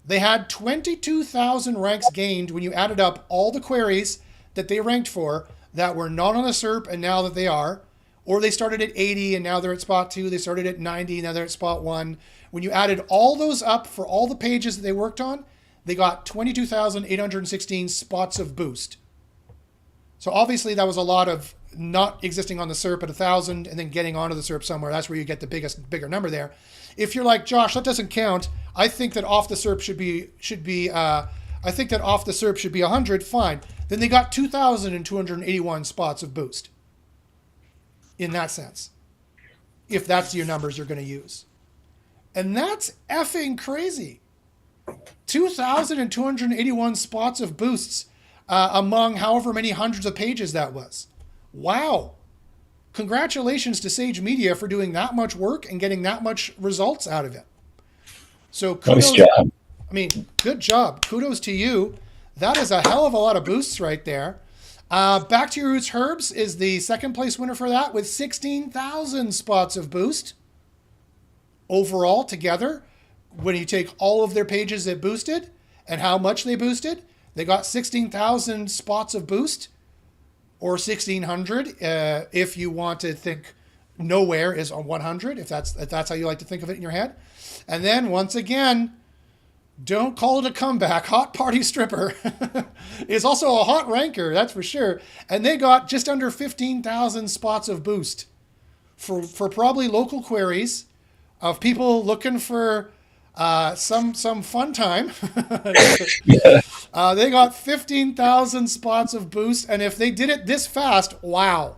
They had 22,000 ranks gained when you added up all the queries that they ranked for that were not on the SERP and now that they are, or they started at 80 and now they're at spot 2, they started at 90, now they're at spot 1. When you added all those up for all the pages that they worked on, they got 22,816 spots of boost. So obviously that was a lot of not existing on the SERP at 1,000 and then getting onto the SERP somewhere. That's where you get the bigger number there. If you're like, Josh, that doesn't count. I think that off the SERP should be 100. Fine. Then they got 2,281 spots of boost. In that sense, if that's your numbers you're going to use. And that's effing crazy. 2,281 spots of boosts among however many hundreds of pages that was. Wow. Congratulations to Sage Media for doing that much work and getting that much results out of it. So kudos,
nice job.
I mean, good job. Kudos to you. That is a hell of a lot of boosts right there. Back to Your Roots Herbs is the second place winner for that with 16,000 spots of boost overall together. When you take all of their pages that boosted and how much they boosted, they got 16,000 spots of boost, or 1,600 if you want to think nowhere is on 100, if that's how you like to think of it in your head. And then once again, don't call it a comeback. Hot Party Stripper is also a hot ranker, that's for sure. And they got just under 15,000 spots of boost for probably local queries of people looking for some fun time. They got 15,000 spots of boost, and if they did it this fast, wow.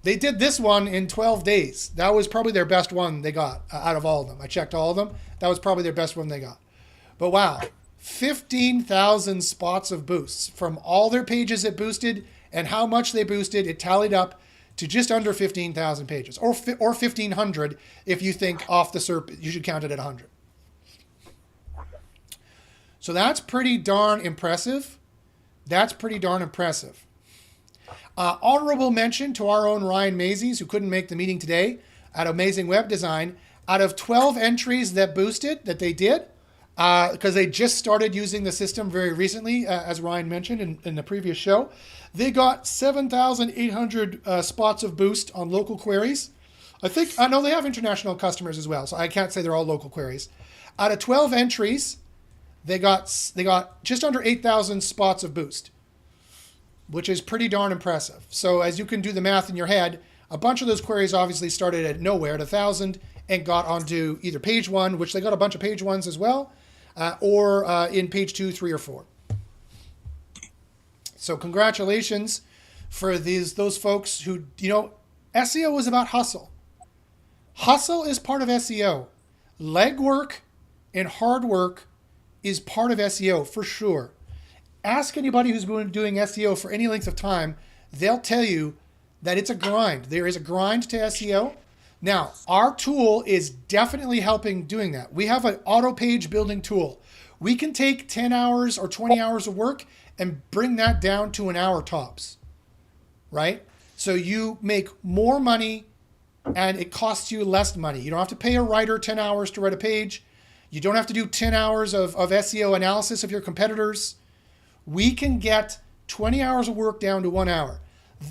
They did this one in 12 days. That was probably their best one they got out of all of them. I checked all of them. That was probably their best one they got. But wow, 15,000 spots of boosts from all their pages that boosted and how much they boosted. It tallied up to just under 15,000 pages, or 1,500 if you think off the SERP, you should count it at 100. So that's pretty darn impressive. Honorable mention to our own Ryan Mazies, who couldn't make the meeting today, at Amazing Web Design. Out of 12 entries that boosted, that they did, because they just started using the system very recently, as Ryan mentioned in the previous show, they got 7,800 spots of boost on local queries. I know they have international customers as well, so I can't say they're all local queries. Out of 12 entries, they got just under 8,000 spots of boost, which is pretty darn impressive. So as you can do the math in your head, a bunch of those queries obviously started at nowhere at 1,000 and got onto either page one, which they got a bunch of page ones as well, or in page 2, 3, or 4. So congratulations for those folks who, SEO is about hustle. Hustle is part of SEO. Legwork and hard work is part of SEO for sure. Ask anybody who's been doing SEO for any length of time, they'll tell you that it's a grind. There is a grind to SEO. Now, our tool is definitely helping doing that. We have an auto page building tool. We can take 10 hours or 20 hours of work and bring that down to an hour tops, right? So you make more money and it costs you less money. You don't have to pay a writer 10 hours to write a page. You don't have to do 10 hours of SEO analysis of your competitors. We can get 20 hours of work down to 1 hour.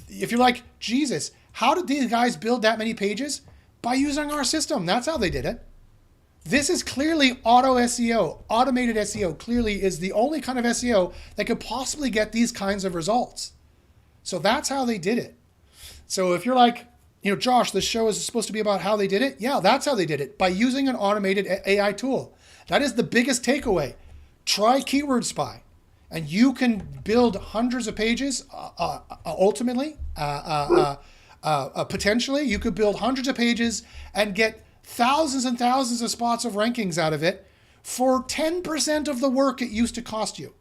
If you're like, Jesus, how did these guys build that many pages? By using our system. That's how they did it. This is clearly auto SEO. Automated SEO clearly is the only kind of SEO that could possibly get these kinds of results. So that's how they did it. So if you're like, Josh, this show is supposed to be about how they did it. Yeah, that's how they did it. By using an automated AI tool. That is the biggest takeaway. Try Keyword Spy. And you can build hundreds of pages, ultimately, potentially. You could build hundreds of pages and get thousands and thousands of spots of rankings out of it for 10% of the work it used to cost you.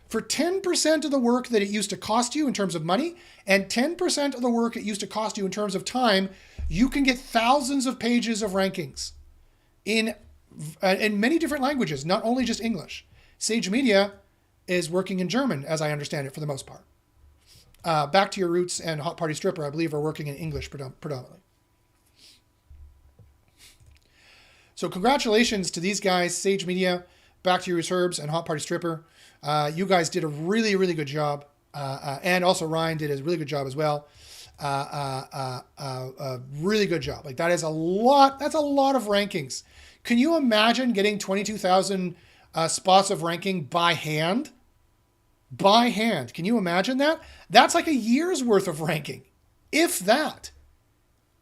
For 10% of the work that it used to cost you in terms of money and 10% of the work it used to cost you in terms of time, you can get thousands of pages of rankings in many different languages, not only just English. Sage Media is working in German, as I understand it, for the most part. Back to Your Roots and Hot Party Stripper, I believe, are working in English predominantly. So congratulations to these guys, Sage Media, Back to Your Roots Herbs, and Hot Party Stripper. You guys did a really, really good job. And also Ryan did a really good job as well. Really good job. Like that's a lot of rankings. Can you imagine getting 22,000 spots of ranking by hand? By hand. Can you imagine that? That's like a year's worth of ranking. If that.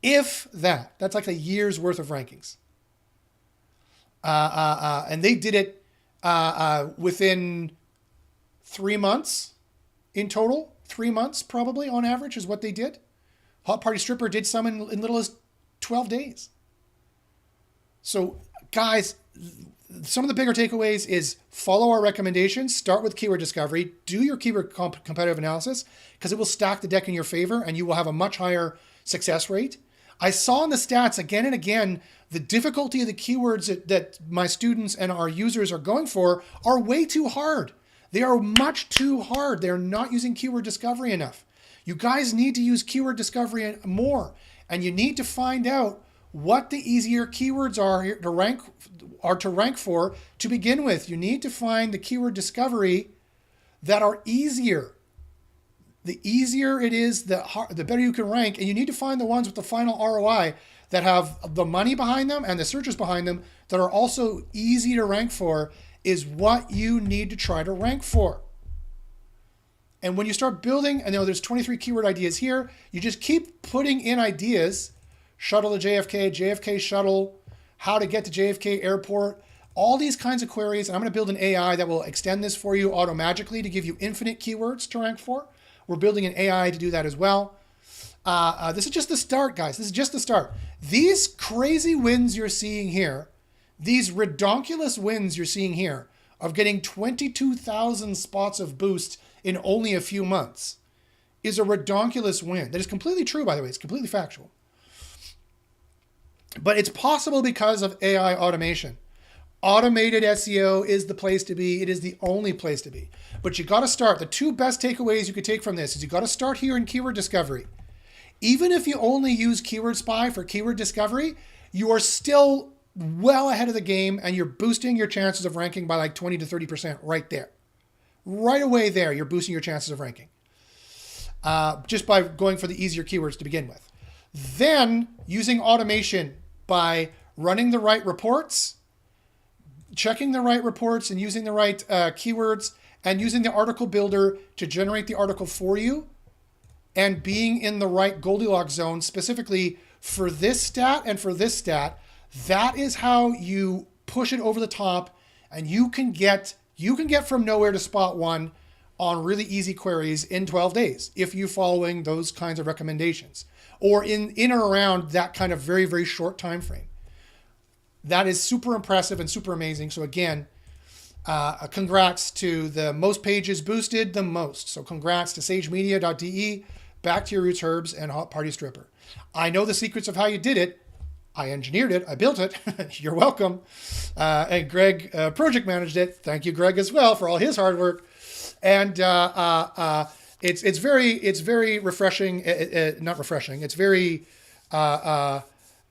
That's like a year's worth of rankings. And they did it within 3 months in total. 3 months probably on average is what they did. Hot Party Stripper did some in little as 12 days. So guys, some of the bigger takeaways is follow our recommendations. Start with keyword discovery. Do your keyword competitive analysis because it will stack the deck in your favor and you will have a much higher success rate. I saw in the stats again and again, the difficulty of the keywords that my students and our users are going for are way too hard. They are much too hard. They're not using keyword discovery enough. You guys need to use keyword discovery more, and you need to find out what the easier keywords are to rank for to begin with. You need to find the keyword discovery that are easier. The easier it is, the better you can rank, and you need to find the ones with the final ROI that have the money behind them and the searches behind them that are also easy to rank for is what you need to try to rank for. And when you start building, I know there's 23 keyword ideas here, you just keep putting in ideas, shuttle to JFK, JFK shuttle, how to get to JFK airport, all these kinds of queries. And I'm going to build an AI that will extend this for you auto-magically to give you infinite keywords to rank for. We're building an AI to do that as well. This is just the start, guys. This is just the start. These crazy wins you're seeing here, these redonkulous wins you're seeing here of getting 22,000 spots of boost in only a few months is a redonkulous win. That is completely true, by the way. It's completely factual. But it's possible because of AI automation. Automated SEO is the place to be. It is the only place to be. But you got to start. The two best takeaways you could take from this is you got to start here in keyword discovery. Even if you only use Keyword Spy for keyword discovery, you are still well ahead of the game and you're boosting your chances of ranking by like 20 to 30% right there. Right away there, you're boosting your chances of ranking just by going for the easier keywords to begin with. Then using automation by running the right reports, checking the right reports and using the right keywords and using the article builder to generate the article for you and being in the right Goldilocks zone specifically for this stat and for this stat, that is how you push it over the top, and you can get from nowhere to spot one on really easy queries in 12 days if you're following those kinds of recommendations or in or around that kind of very, very short time frame. That is super impressive and super amazing. So again, congrats to the most pages boosted the most. So congrats to sagemedia.de, Back to Your Roots Herbs, and Hot Party Stripper. I know the secrets of how you did it. I engineered it. I built it. You're welcome. And Greg project managed it. Thank you, Greg, as well, for all his hard work. And it's very refreshing. Not refreshing. It's very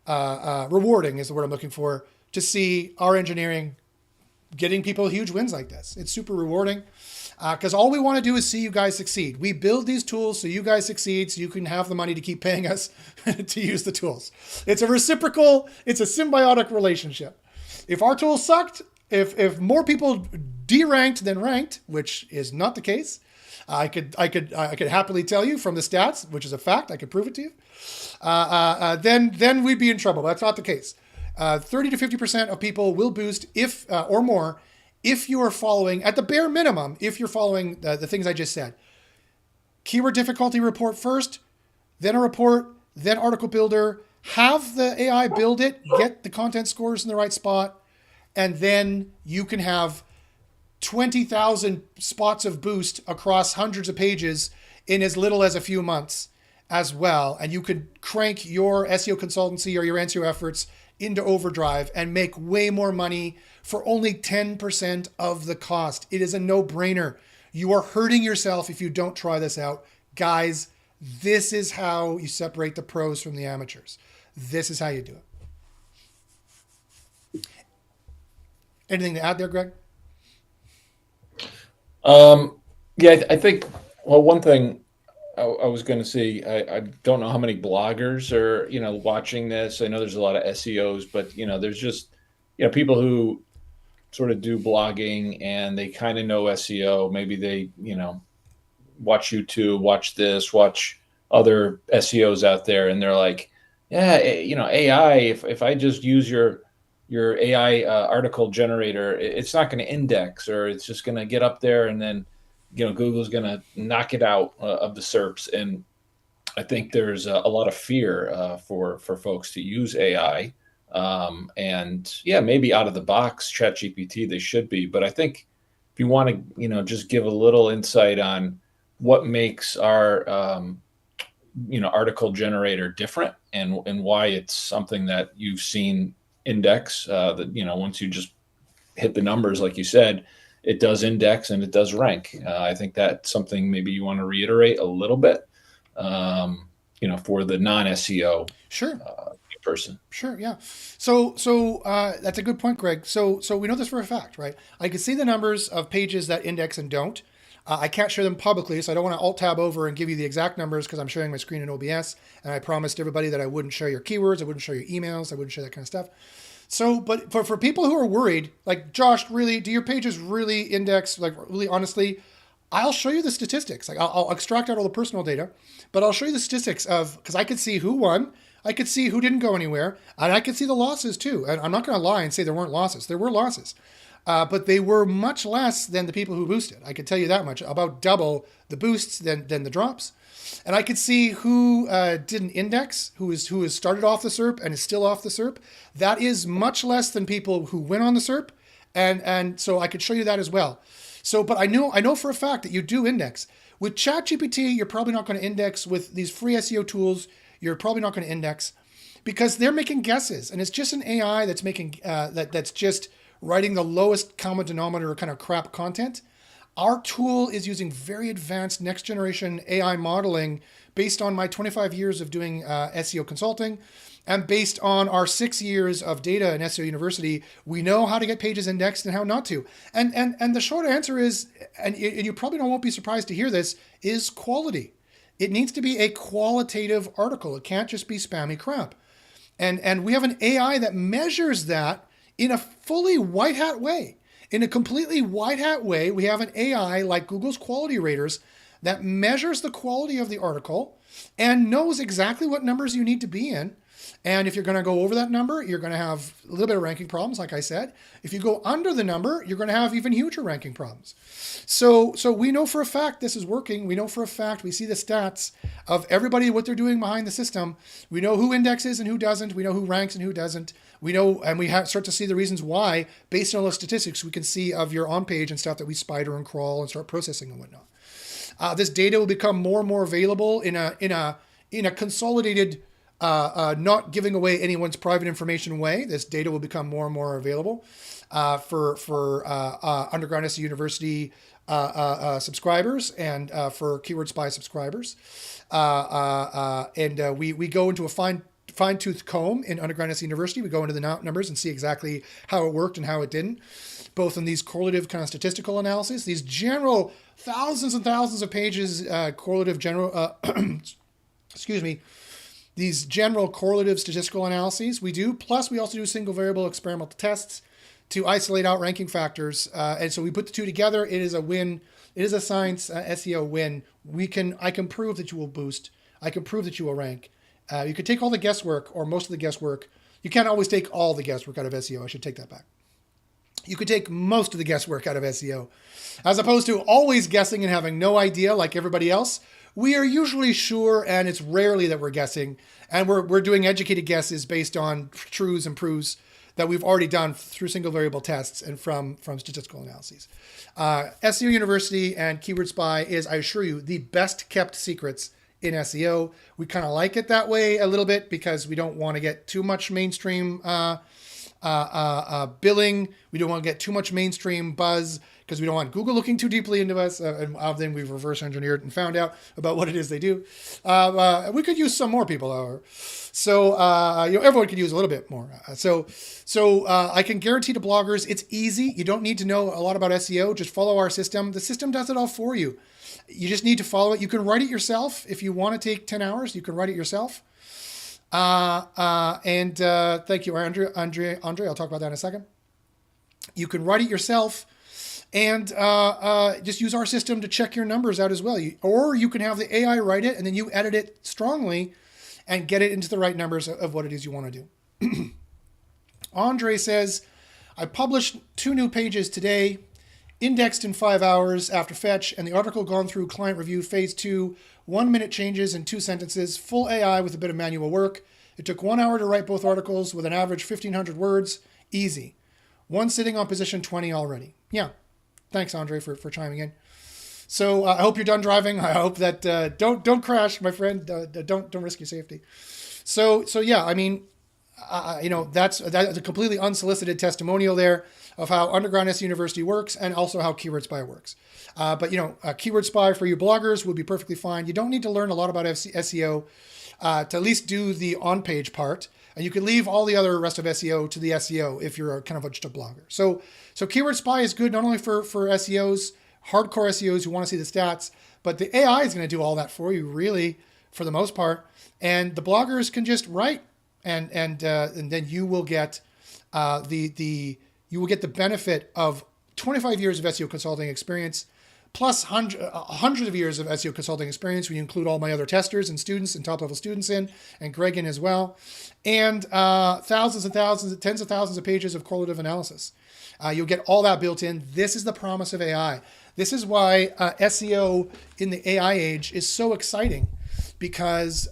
rewarding is the word I'm looking for, to see our engineering getting people huge wins like this. It's super rewarding because all we want to do is see you guys succeed. We build these tools so you guys succeed, so you can have the money to keep paying us to use the tools. It's a reciprocal, it's a symbiotic relationship. If our tools sucked, if more people deranked than ranked, which is not the case, I could happily tell you from the stats, which is a fact, I could prove it to you. Then we'd be in trouble. That's not the case. 30 to 50% of people will boost if or more if you are following, at the bare minimum, if you're following the things I just said. Keyword difficulty report first, then a report, then article builder, have the AI build it, get the content scores in the right spot, and then you can have 20,000 spots of boost across hundreds of pages in as little as a few months as well. And you could crank your SEO consultancy or your SEO efforts into overdrive and make way more money for only 10% of the cost. It is a no-brainer. You are hurting yourself if you don't try this out. Guys, this is how you separate the pros from the amateurs. This is how you do it. Anything to add there, Greg?
Yeah, I think, well, one thing I was going to say, I don't know how many bloggers are, watching this. I know there's a lot of SEOs, but, there's just, people who sort of do blogging and they kind of know SEO. Maybe they, watch YouTube, watch this, watch other SEOs out there. And they're like, yeah, AI, if I just use your AI article generator, it's not going to index, or it's just going to get up there and then, Google's going to knock it out of the SERPs. And I think there's a lot of fear for folks to use AI. And yeah, maybe out of the box, ChatGPT, they should be. But I think if you want to, just give a little insight on what makes our, article generator different and why it's something that you've seen index, that, once you just hit the numbers, like you said, it does index and it does rank. I think that's something maybe you want to reiterate a little bit, for the non-SEO person.
Sure, yeah. So that's a good point, Greg. So we know this for a fact, right? I can see the numbers of pages that index and don't. I can't share them publicly, so I don't want to alt-tab over and give you the exact numbers because I'm sharing my screen in OBS, and I promised everybody that I wouldn't share your keywords, I wouldn't share your emails, I wouldn't share that kind of stuff. So, but for people who are worried, like, Josh, really, do your pages really index, like, really honestly? I'll show you the statistics. Like, I'll extract out all the personal data, but I'll show you the statistics because I could see who won, I could see who didn't go anywhere, and I could see the losses too. And I'm not going to lie and say there weren't losses. There were losses, but they were much less than the people who boosted. I could tell you that much, about double the boosts than the drops. And I could see who didn't index, who is started off the SERP and is still off the SERP. That is much less than people who went on the SERP. And so I could show you that as well. So, but I know for a fact that you do index. With ChatGPT, you're probably not going to index. With these free SEO tools, you're probably not going to index because they're making guesses. And it's just an AI that's making, that's just writing the lowest common denominator kind of crap content. Our tool is using very advanced next generation AI modeling based on my 25 years of doing SEO consulting and based on our 6 years of data in SEO University. We know how to get pages indexed and how not to. And the short answer is, and you probably won't be surprised to hear this, is quality. It needs to be a qualitative article. It can't just be spammy crap. And we have an AI that measures that in a fully white hat way. In a completely white hat way, we have an AI like Google's Quality Raters that measures the quality of the article and knows exactly what numbers you need to be in. And if you're going to go over that number, you're going to have a little bit of ranking problems, like I said. If you go under the number, you're going to have even huger ranking problems. So we know for a fact this is working. We know for a fact, we see the stats of everybody, what they're doing behind the system. We know who indexes and who doesn't. We know who ranks and who doesn't. We know, and we start to see the reasons why, based on those statistics, we can see of your on page and stuff that we spider and crawl and start processing and whatnot. This data will become more and more available in a consolidated, not giving away anyone's private information way. This data will become more and more available for Underground SEO University subscribers and for Keyword Spy subscribers. We go into a fine-tooth comb in Underground SEO University. We go into the numbers and see exactly how it worked and how it didn't, both in these correlative kind of statistical analysis, these general thousands and thousands of pages correlative general, excuse me, these general correlative statistical analyses we do. Plus, we also do single variable experimental tests to isolate out ranking factors. And so we put the two together. It is a win. It is a science SEO win. I can prove that you will boost. I can prove that you will rank. You could take all the guesswork or most of the guesswork. You can't always take all the guesswork out of SEO. I should take that back. You could take most of the guesswork out of SEO. As opposed to always guessing and having no idea like everybody else. We are usually sure, and it's rarely that we're guessing. And we're doing educated guesses based on truths and proofs that we've already done through single variable tests and from statistical analyses. SEO University and Keyword Spy is, I assure you, the best kept secrets in SEO. We kind of like it that way a little bit because we don't want to get too much mainstream billing. We don't want to get too much mainstream buzz because we don't want Google looking too deeply into us. And then we've reverse engineered and found out about what it is they do. We could use some more people, however. So, everyone could use a little bit more. So I can guarantee to bloggers, it's easy. You don't need to know a lot about SEO. Just follow our system. The system does it all for you. You just need to follow it. You can write it yourself. If you want to take 10 hours, you can write it yourself. And thank you, Andre. I'll talk about that in a second. You can write it yourself and just use our system to check your numbers out as well. Or you can have the AI write it and then you edit it strongly and get it into the right numbers of what it is you want to do. Andre says, I published 2 new pages today, indexed in 5 hours after fetch, and the article gone through client review phase 2, 1-minute changes in 2 sentences, full AI with a bit of manual work. It took 1 hour to write both articles with an average 1,500 words. Easy. One sitting on position 20 already. Yeah. Thanks, Andre, for chiming in. So I hope you're done driving. I hope that don't crash, my friend. Don't risk your safety. So yeah, I mean, that's a completely unsolicited testimonial there of how Underground SEO University works and also how Keyword Spy works. But Keyword Spy for you bloggers would be perfectly fine. You don't need to learn a lot about SEO to at least do the on-page part. And you can leave all the other rest of SEO to the SEO if you're just a blogger. So Keyword Spy is good not only for SEOs, hardcore SEOs who want to see the stats, but the AI is going to do all that for you, really, for the most part. And the bloggers can just write, and then you will get you will get the benefit of 25 years of SEO consulting experience, plus hundreds of years of SEO consulting experience when you include all my other testers and students and top-level students in, and Greg in as well, and thousands and thousands, tens of thousands of pages of correlative analysis. You'll get all that built in. This is the promise of AI. This is why SEO in the AI age is so exciting, because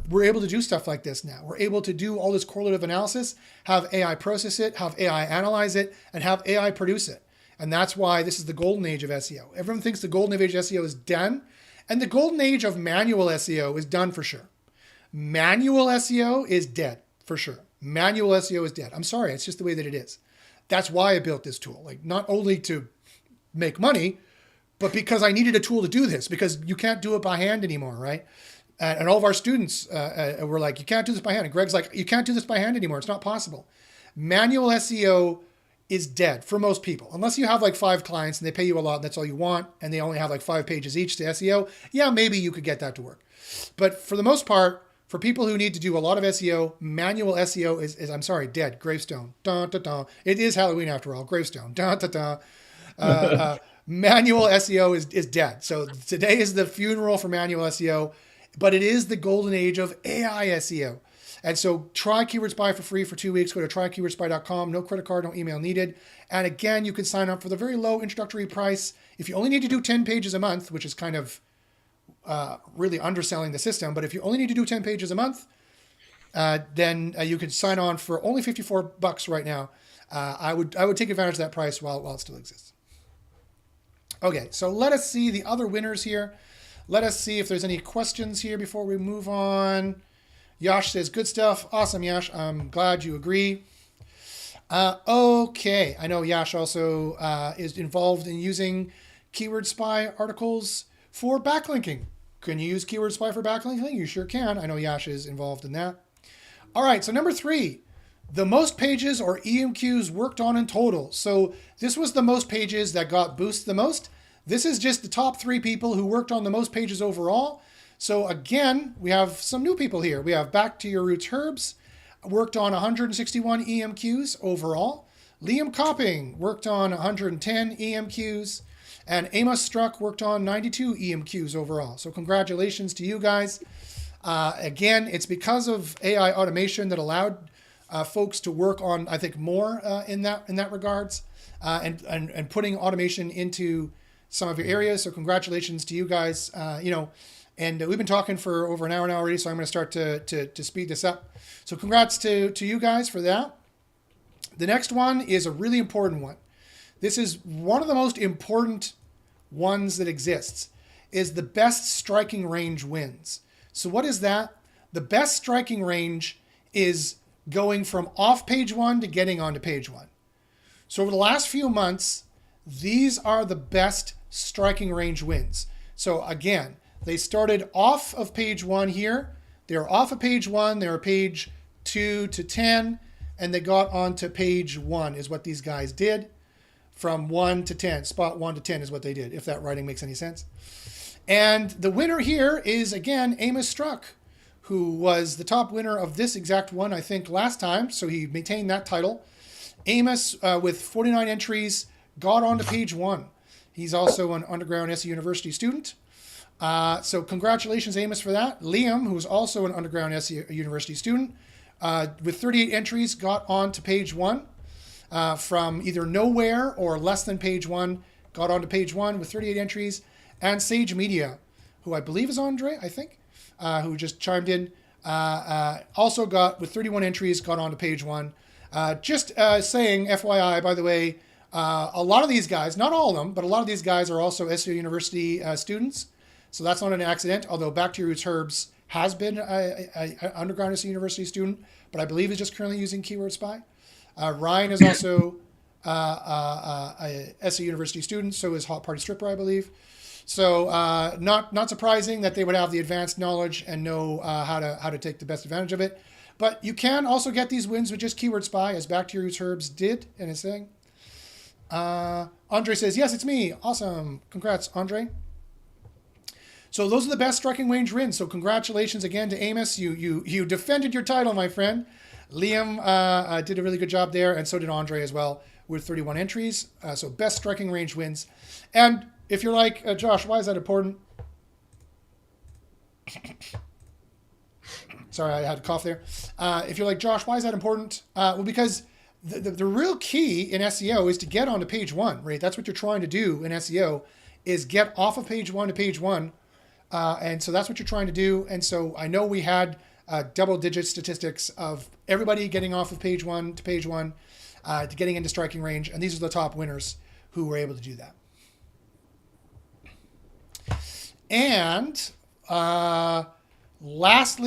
we're able to do stuff like this now. We're able to do all this correlative analysis, have AI process it, have AI analyze it, and have AI produce it. And that's why this is the golden age of SEO. Everyone thinks the golden age of SEO is done, and the golden age of manual SEO is done for sure. Manual SEO is dead for sure. Manual SEO is dead. I'm sorry, it's just the way that it is. That's why I built this tool. Like, not only to make money, but because I needed a tool to do this, because you can't do it by hand anymore, right? And all of our students were like, you can't do this by hand. And Greg's like, you can't do this by hand anymore. It's not possible. Manual SEO is dead for most people. Unless you have like 5 clients and they pay you a lot and that's all you want, and they only have like 5 pages each to SEO, yeah, maybe you could get that to work. But for the most part, For people who need to do a lot of SEO, manual SEO is I'm sorry, dead. Gravestone. Dun, dun, dun. It is Halloween after all. Gravestone. Dun, dun, dun. Manual SEO is dead. So today is the funeral for manual SEO, but it is the golden age of AI SEO. And so try Keyword Spy for free for 2 weeks. Go to trykeywordspy.com. No credit card, no email needed. And again, you can sign up for the very low introductory price. If you only need to do 10 pages a month, which is kind of really underselling the system, but if you only need to do 10 pages a month, then you can sign on for only $54 right now. I would take advantage of that price while it still exists. Okay, so let us see the other winners here. Let us see if there's any questions here before we move on. Yash says, good stuff. Awesome, Yash. I'm glad you agree. Okay, I know Yash also is involved in using Keyword Spy articles for backlinking. Can you use Keyword Spy for backlinking? You sure can. I know Yash is involved in that. All right, so number 3, the most pages or EMQs worked on in total. So this was the most pages that got boosted the most. This is just the top 3 people who worked on the most pages overall. So again, we have some new people here. We have Back to Your Roots Herbs, worked on 161 EMQs overall. Liam Copping worked on 110 EMQs. And Amos Struck worked on 92 EMQs overall. So congratulations to you guys. Again, it's because of AI automation that allowed folks to work on, I think, more in that regards, and putting automation into some of your areas. So congratulations to you guys. And we've been talking for over an hour now already, so I'm going to start to speed this up. So congrats to you guys for that. The next one is a really important one. This is one of the most important ones that exists, is the best striking range wins. So what is that? The best striking range is going from off page 1 to getting onto page 1. So over the last few months, these are the best striking range wins. So again, they started off of page 1 here. They're off of page 1. They're page 2 to 10, and they got onto page 1 is what these guys did. From 1 to 10, spot 1 to 10 is what they did, if that writing makes any sense. And the winner here is, again, Amos Struck, who was the top winner of this exact one, I think, last time. So he maintained that title. Amos, with 49 entries, got onto page 1. He's also an underground SE University student. So congratulations, Amos, for that. Liam, who's also an underground SE University student, with 38 entries, got onto page 1. From either nowhere or less than page 1, got onto page 1 with 38 entries. And Sage Media, who I believe is Andre, I think, who just chimed in, also got, with 31 entries, got onto page 1. Just saying, FYI, by the way, a lot of these guys, not all of them, but a lot of these guys are also SEO University students. So that's not an accident, although Back to Your Roots Herbs has been an underground SEO University student, but I believe is just currently using Keyword Spy. Ryan is also a SE University student, so is Hot Party Stripper, I believe. So not surprising that they would have the advanced knowledge and know how to take the best advantage of it. But you can also get these wins with just Keyword Spy, as Back to Your Roots Herbs did in his thing. Andre says, yes, it's me. Awesome. Congrats, Andre. So those are the best striking range wins. So congratulations again to Amos. You defended your title, my friend. Liam did a really good job there, and so did Andre as well with 31 entries. So best striking range wins. And if you're like, Josh, why is that important? Sorry, I had a cough there. If you're like, Josh, why is that important? Well, because the real key in SEO is to get onto page 1, right? That's what you're trying to do in SEO, is get off of page 1 to page 1. And so that's what you're trying to do. And so I know we had double-digit statistics of everybody getting off of page 1 to page 1 to getting into striking range. And these are the top winners who were able to do that. And last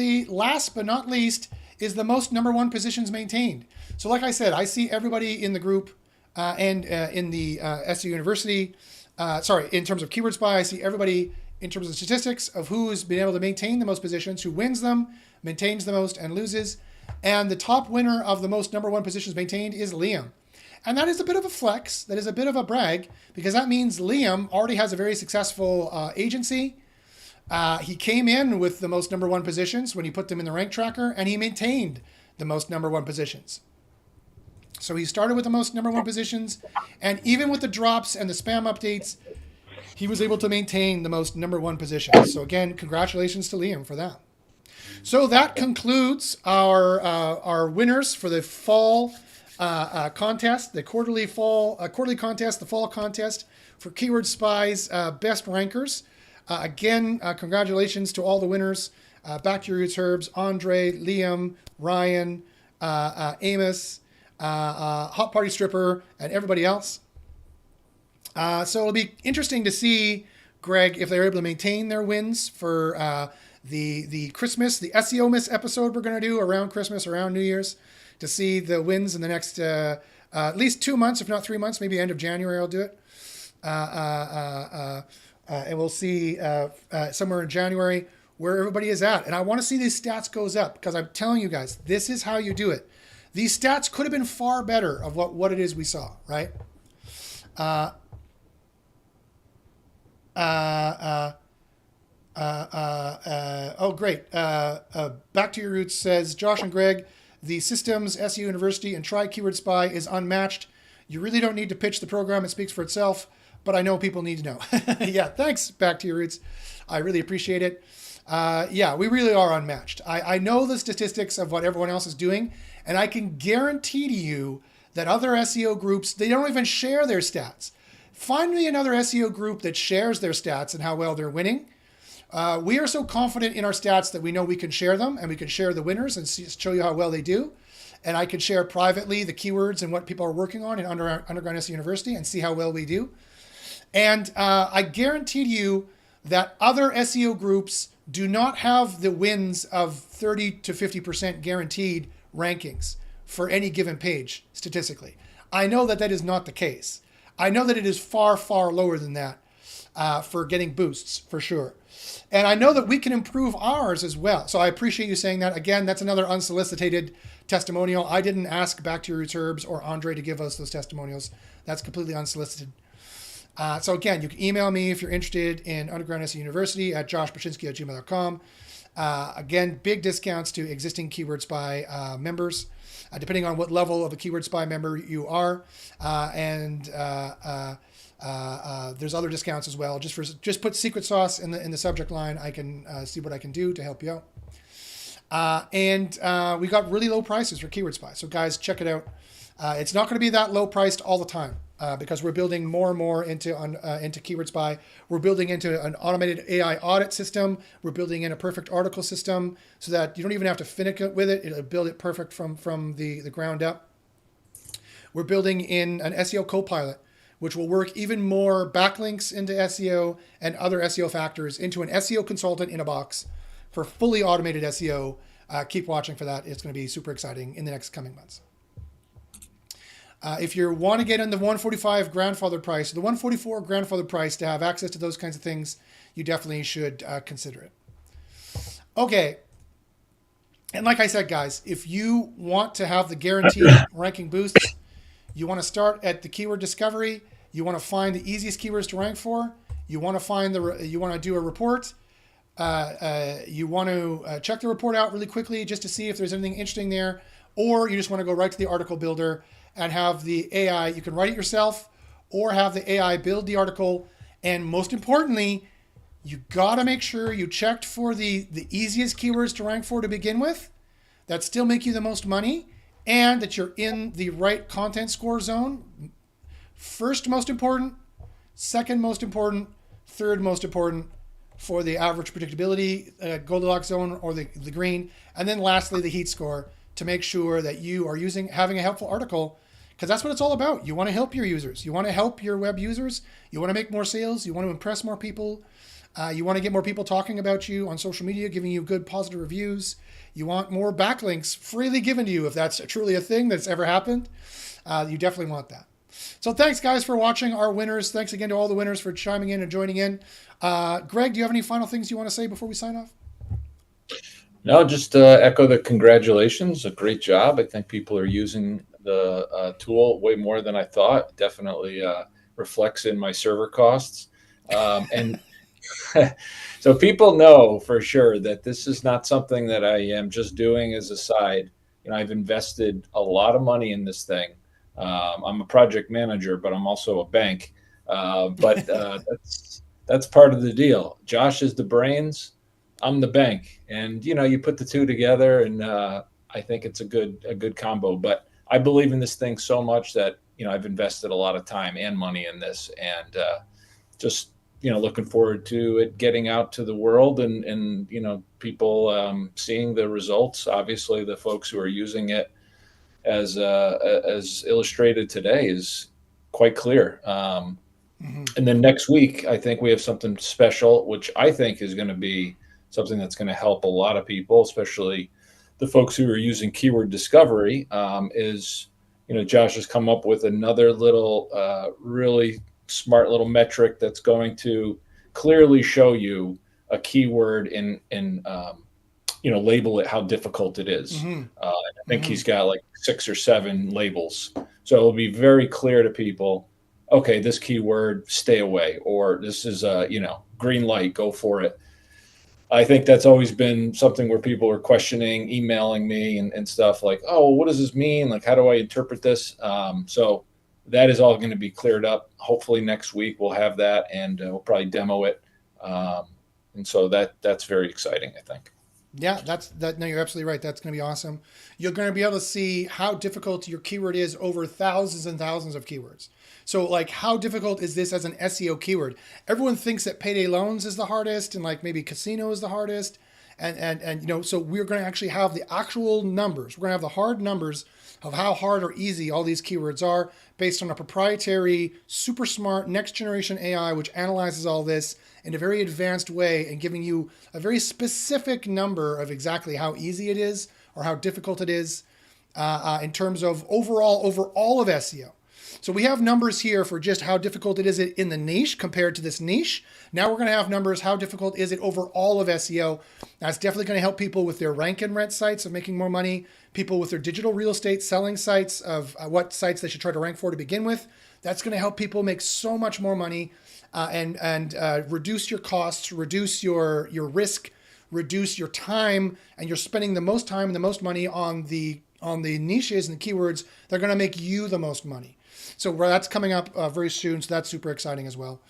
but not least, is the most number 1 positions maintained. So like I said, I see everybody in the group and in the SEO University, in terms of Keyword Spy, I see everybody in terms of statistics of who's been able to maintain the most positions, who wins them, maintains the most, and loses. And the top winner of the most number 1 positions maintained is Liam. And that is a bit of a flex. That is a bit of a brag, because that means Liam already has a very successful agency. He came in with the most number one positions when he put them in the rank tracker, and he maintained the most number one positions. So he started with the most number one positions, and even with the drops and the spam updates, he was able to maintain the most number one positions. So again, congratulations to Liam for that. So that concludes our winners for the fall contest, the quarterly contest, the fall contest for Keyword Spy's best rankers. Again, congratulations to all the winners. Back to Your Roots Herbs, Andre, Liam, Ryan, Amos, Hot Party Stripper, and everybody else. So it'll be interesting to see, Greg, if they're able to maintain their wins for the Christmas, the SEO Miss episode we're going to do around Christmas, around New Year's, to see the wins in the next at least 2 months, if not 3 months, maybe end of January I'll do it. And we'll see somewhere in January where everybody is at. And I want to see these stats goes up, because I'm telling you guys, this is how you do it. These stats could have been far better of what it is we saw, right? Oh, great. Back to Your Roots says, Josh and Greg, the Systems, SEO University, and Try Keyword Spy is unmatched. You really don't need to pitch the program. It speaks for itself, but I know people need to know. Yeah, thanks, Back to Your Roots. I really appreciate it. Yeah, we really are unmatched. I know the statistics of what everyone else is doing, and I can guarantee to you that other SEO groups, they don't even share their stats. Find me another SEO group that shares their stats and how well they're winning. We are so confident in our stats that we know we can share them, and we can share the winners and show you how well they do. And I can share privately the keywords and what people are working on in Underground SEO University and see how well we do. And I guarantee to you that other SEO groups do not have the wins of 30 to 50% guaranteed rankings for any given page statistically. I know that that is not the case. I know that it is far, far lower than that for getting boosts, for sure. And I know that we can improve ours as well. So I appreciate you saying that. Again, that's another unsolicited testimonial. I didn't ask Back to Your Roots Herbs or Andre to give us those testimonials. That's completely unsolicited. So again, you can email me if you're interested in Underground SEO University at joshpashinsky@gmail.com. Again, big discounts to existing Keyword Spy members, depending on what level of a Keyword Spy member you are. There's other discounts as well. Just put secret sauce in the subject line. I can see what I can do to help you out. We got really low prices for Keyword Spy. So guys, check it out. It's not going to be that low priced all the time because we're building more and more into Keyword Spy. We're building into an automated AI audit system. We're building in a perfect article system so that you don't even have to finish it with it. It'll build it perfect from the ground up. We're building in an SEO Copilot, which will work even more backlinks into SEO and other SEO factors into an SEO consultant in a box for fully automated SEO. Keep watching for that. It's going to be super exciting in the next coming months. If you want to get in the 145 grandfather price, the 144 grandfather price to have access to those kinds of things, you definitely should consider it. Okay. And like I said, guys, if you want to have the guaranteed ranking boosts, you want to start at the keyword discovery. You want to find the easiest keywords to rank for. You want to you want to do a report. You want to check the report out really quickly just to see if there's anything interesting there, or you just want to go right to the article builder and have the AI. You can write it yourself, or have the AI build the article. And most importantly, you got to make sure you checked for the easiest keywords to rank for to begin with, that still make you the most money, and that you're in the right content score zone. First most important, second most important, third most important for the average predictability, Goldilocks zone or the green. And then lastly, the heat score, to make sure that you are having a helpful article, because that's what it's all about. You want to help your users. You want to help your web users. You want to make more sales. You want to impress more people. You want to get more people talking about you on social media, giving you good positive reviews. You want more backlinks freely given to you, if that's truly a thing that's ever happened. You definitely want that. So thanks, guys, for watching our winners. Thanks again to all the winners for chiming in and joining in. Greg, do you have any final things you want to say before we sign off?
No, just echo the congratulations. A great job. I think people are using the tool way more than I thought. Definitely reflects in my server costs. And So people know for sure that this is not something that I am just doing as a side. I've invested a lot of money in this thing. I'm a project manager, but I'm also a bank. But that's part of the deal. Josh is the brains. I'm the bank, and you put the two together, and I think it's a good combo. But I believe in this thing so much that I've invested a lot of time and money in this, and just looking forward to it getting out to the world, and people seeing the results. Obviously, the folks who are using it as illustrated today is quite clear. And then next week, I think we have something special, which I think is going to be something that's going to help a lot of people, especially the folks who are using keyword discovery. Josh has come up with another little really smart little metric that's going to clearly show you a keyword and label it how difficult it is. I think he's got like 6 or 7 labels, so it'll be very clear to people. Okay, this keyword, stay away, or this is green light, go for it. I think that's always been something where people are questioning, emailing me and stuff like, oh, what does this mean? Like, how do I interpret this? So that is all going to be cleared up. Hopefully next week we'll have that, and we'll probably demo it. And so that's very exciting, I think.
Yeah, no, you're absolutely right. That's going to be awesome. You're going to be able to see how difficult your keyword is over thousands and thousands of keywords. So like, how difficult is this as an SEO keyword? Everyone thinks that payday loans is the hardest, and like maybe casino is the hardest. And so we're going to actually have the actual numbers. We're going to have the hard numbers of how hard or easy all these keywords are based on a proprietary, super smart next generation AI, which analyzes all this in a very advanced way and giving you a very specific number of exactly how easy it is or how difficult it is in terms of overall over all of SEO. So we have numbers here for just how difficult it is in the niche compared to this niche. Now we're going to have numbers, how difficult is it over all of SEO. That's definitely going to help people with their rank and rent sites of making more money, people with their digital real estate selling sites of what sites they should try to rank for to begin with. That's going to help people make so much more money and reduce your costs, reduce your risk, reduce your time, and you're spending the most time and the most money on the niches and the keywords. They're going to make you the most money. So that's coming up very soon. So that's super exciting as well.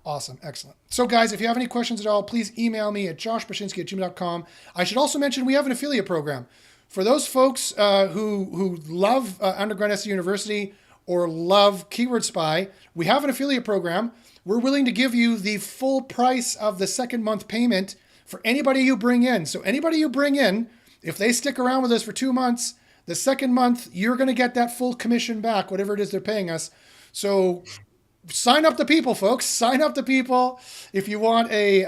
Awesome. Excellent. So guys, if you have any questions at all, please email me at joshbashinsky@gmail.com. I should also mention we have an affiliate program. For those folks who love Underground SEO University or love Keyword Spy, we have an affiliate program. We're willing to give you the full price of the second month payment for anybody you bring in. So anybody you bring in, if they stick around with us for 2 months, the second month, you're going to get that full commission back, whatever it is they're paying us. So sign up the people, folks. Sign up the people. If you want to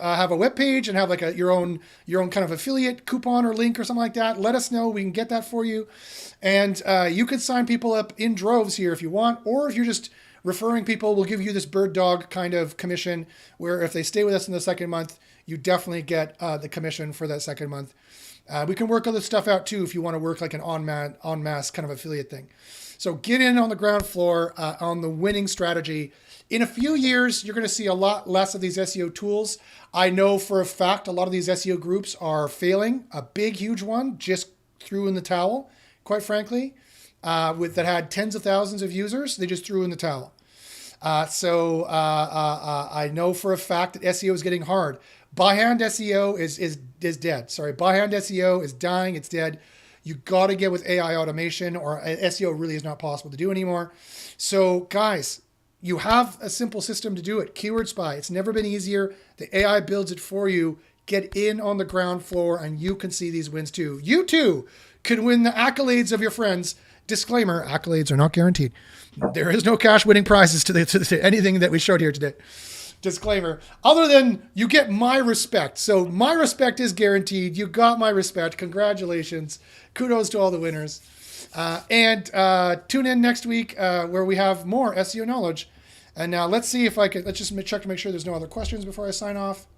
have a web page and have like your own kind of affiliate coupon or link or something like that, let us know. We can get that for you. And you can sign people up in droves here if you want, or if you're just referring people, we'll give you this bird dog kind of commission where if they stay with us in the second month, you definitely get the commission for that second month. We can work other stuff out too if you want to work like an en masse kind of affiliate thing. So get in on the ground floor on the winning strategy. In a few years, you're going to see a lot less of these SEO tools. I know for a fact a lot of these SEO groups are failing. A big, huge one just threw in the towel, quite frankly, that had tens of thousands of users. They just threw in the towel. So I know for a fact that SEO is getting hard. By hand SEO is dead. Sorry, by hand SEO is dying. It's dead. You got to get with AI automation, or SEO really is not possible to do anymore. So guys, you have a simple system to do it. Keyword Spy. It's never been easier. The AI builds it for you. Get in on the ground floor and you can see these wins too. You too can win the accolades of your friends. Disclaimer, accolades are not guaranteed. There is no cash winning prizes to anything that we showed here today. Disclaimer, other than you get my respect. So my respect is guaranteed. You got my respect. Congratulations. Kudos to all the winners. And tune in next week where we have more SEO knowledge. And now let's see if let's just check to make sure there's no other questions before I sign off.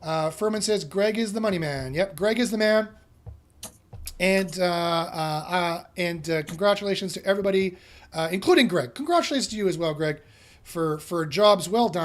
Furman says, Greg is the money man. Yep, Greg is the man. And congratulations to everybody, including Greg. Congratulations to you as well, Greg, for jobs well done.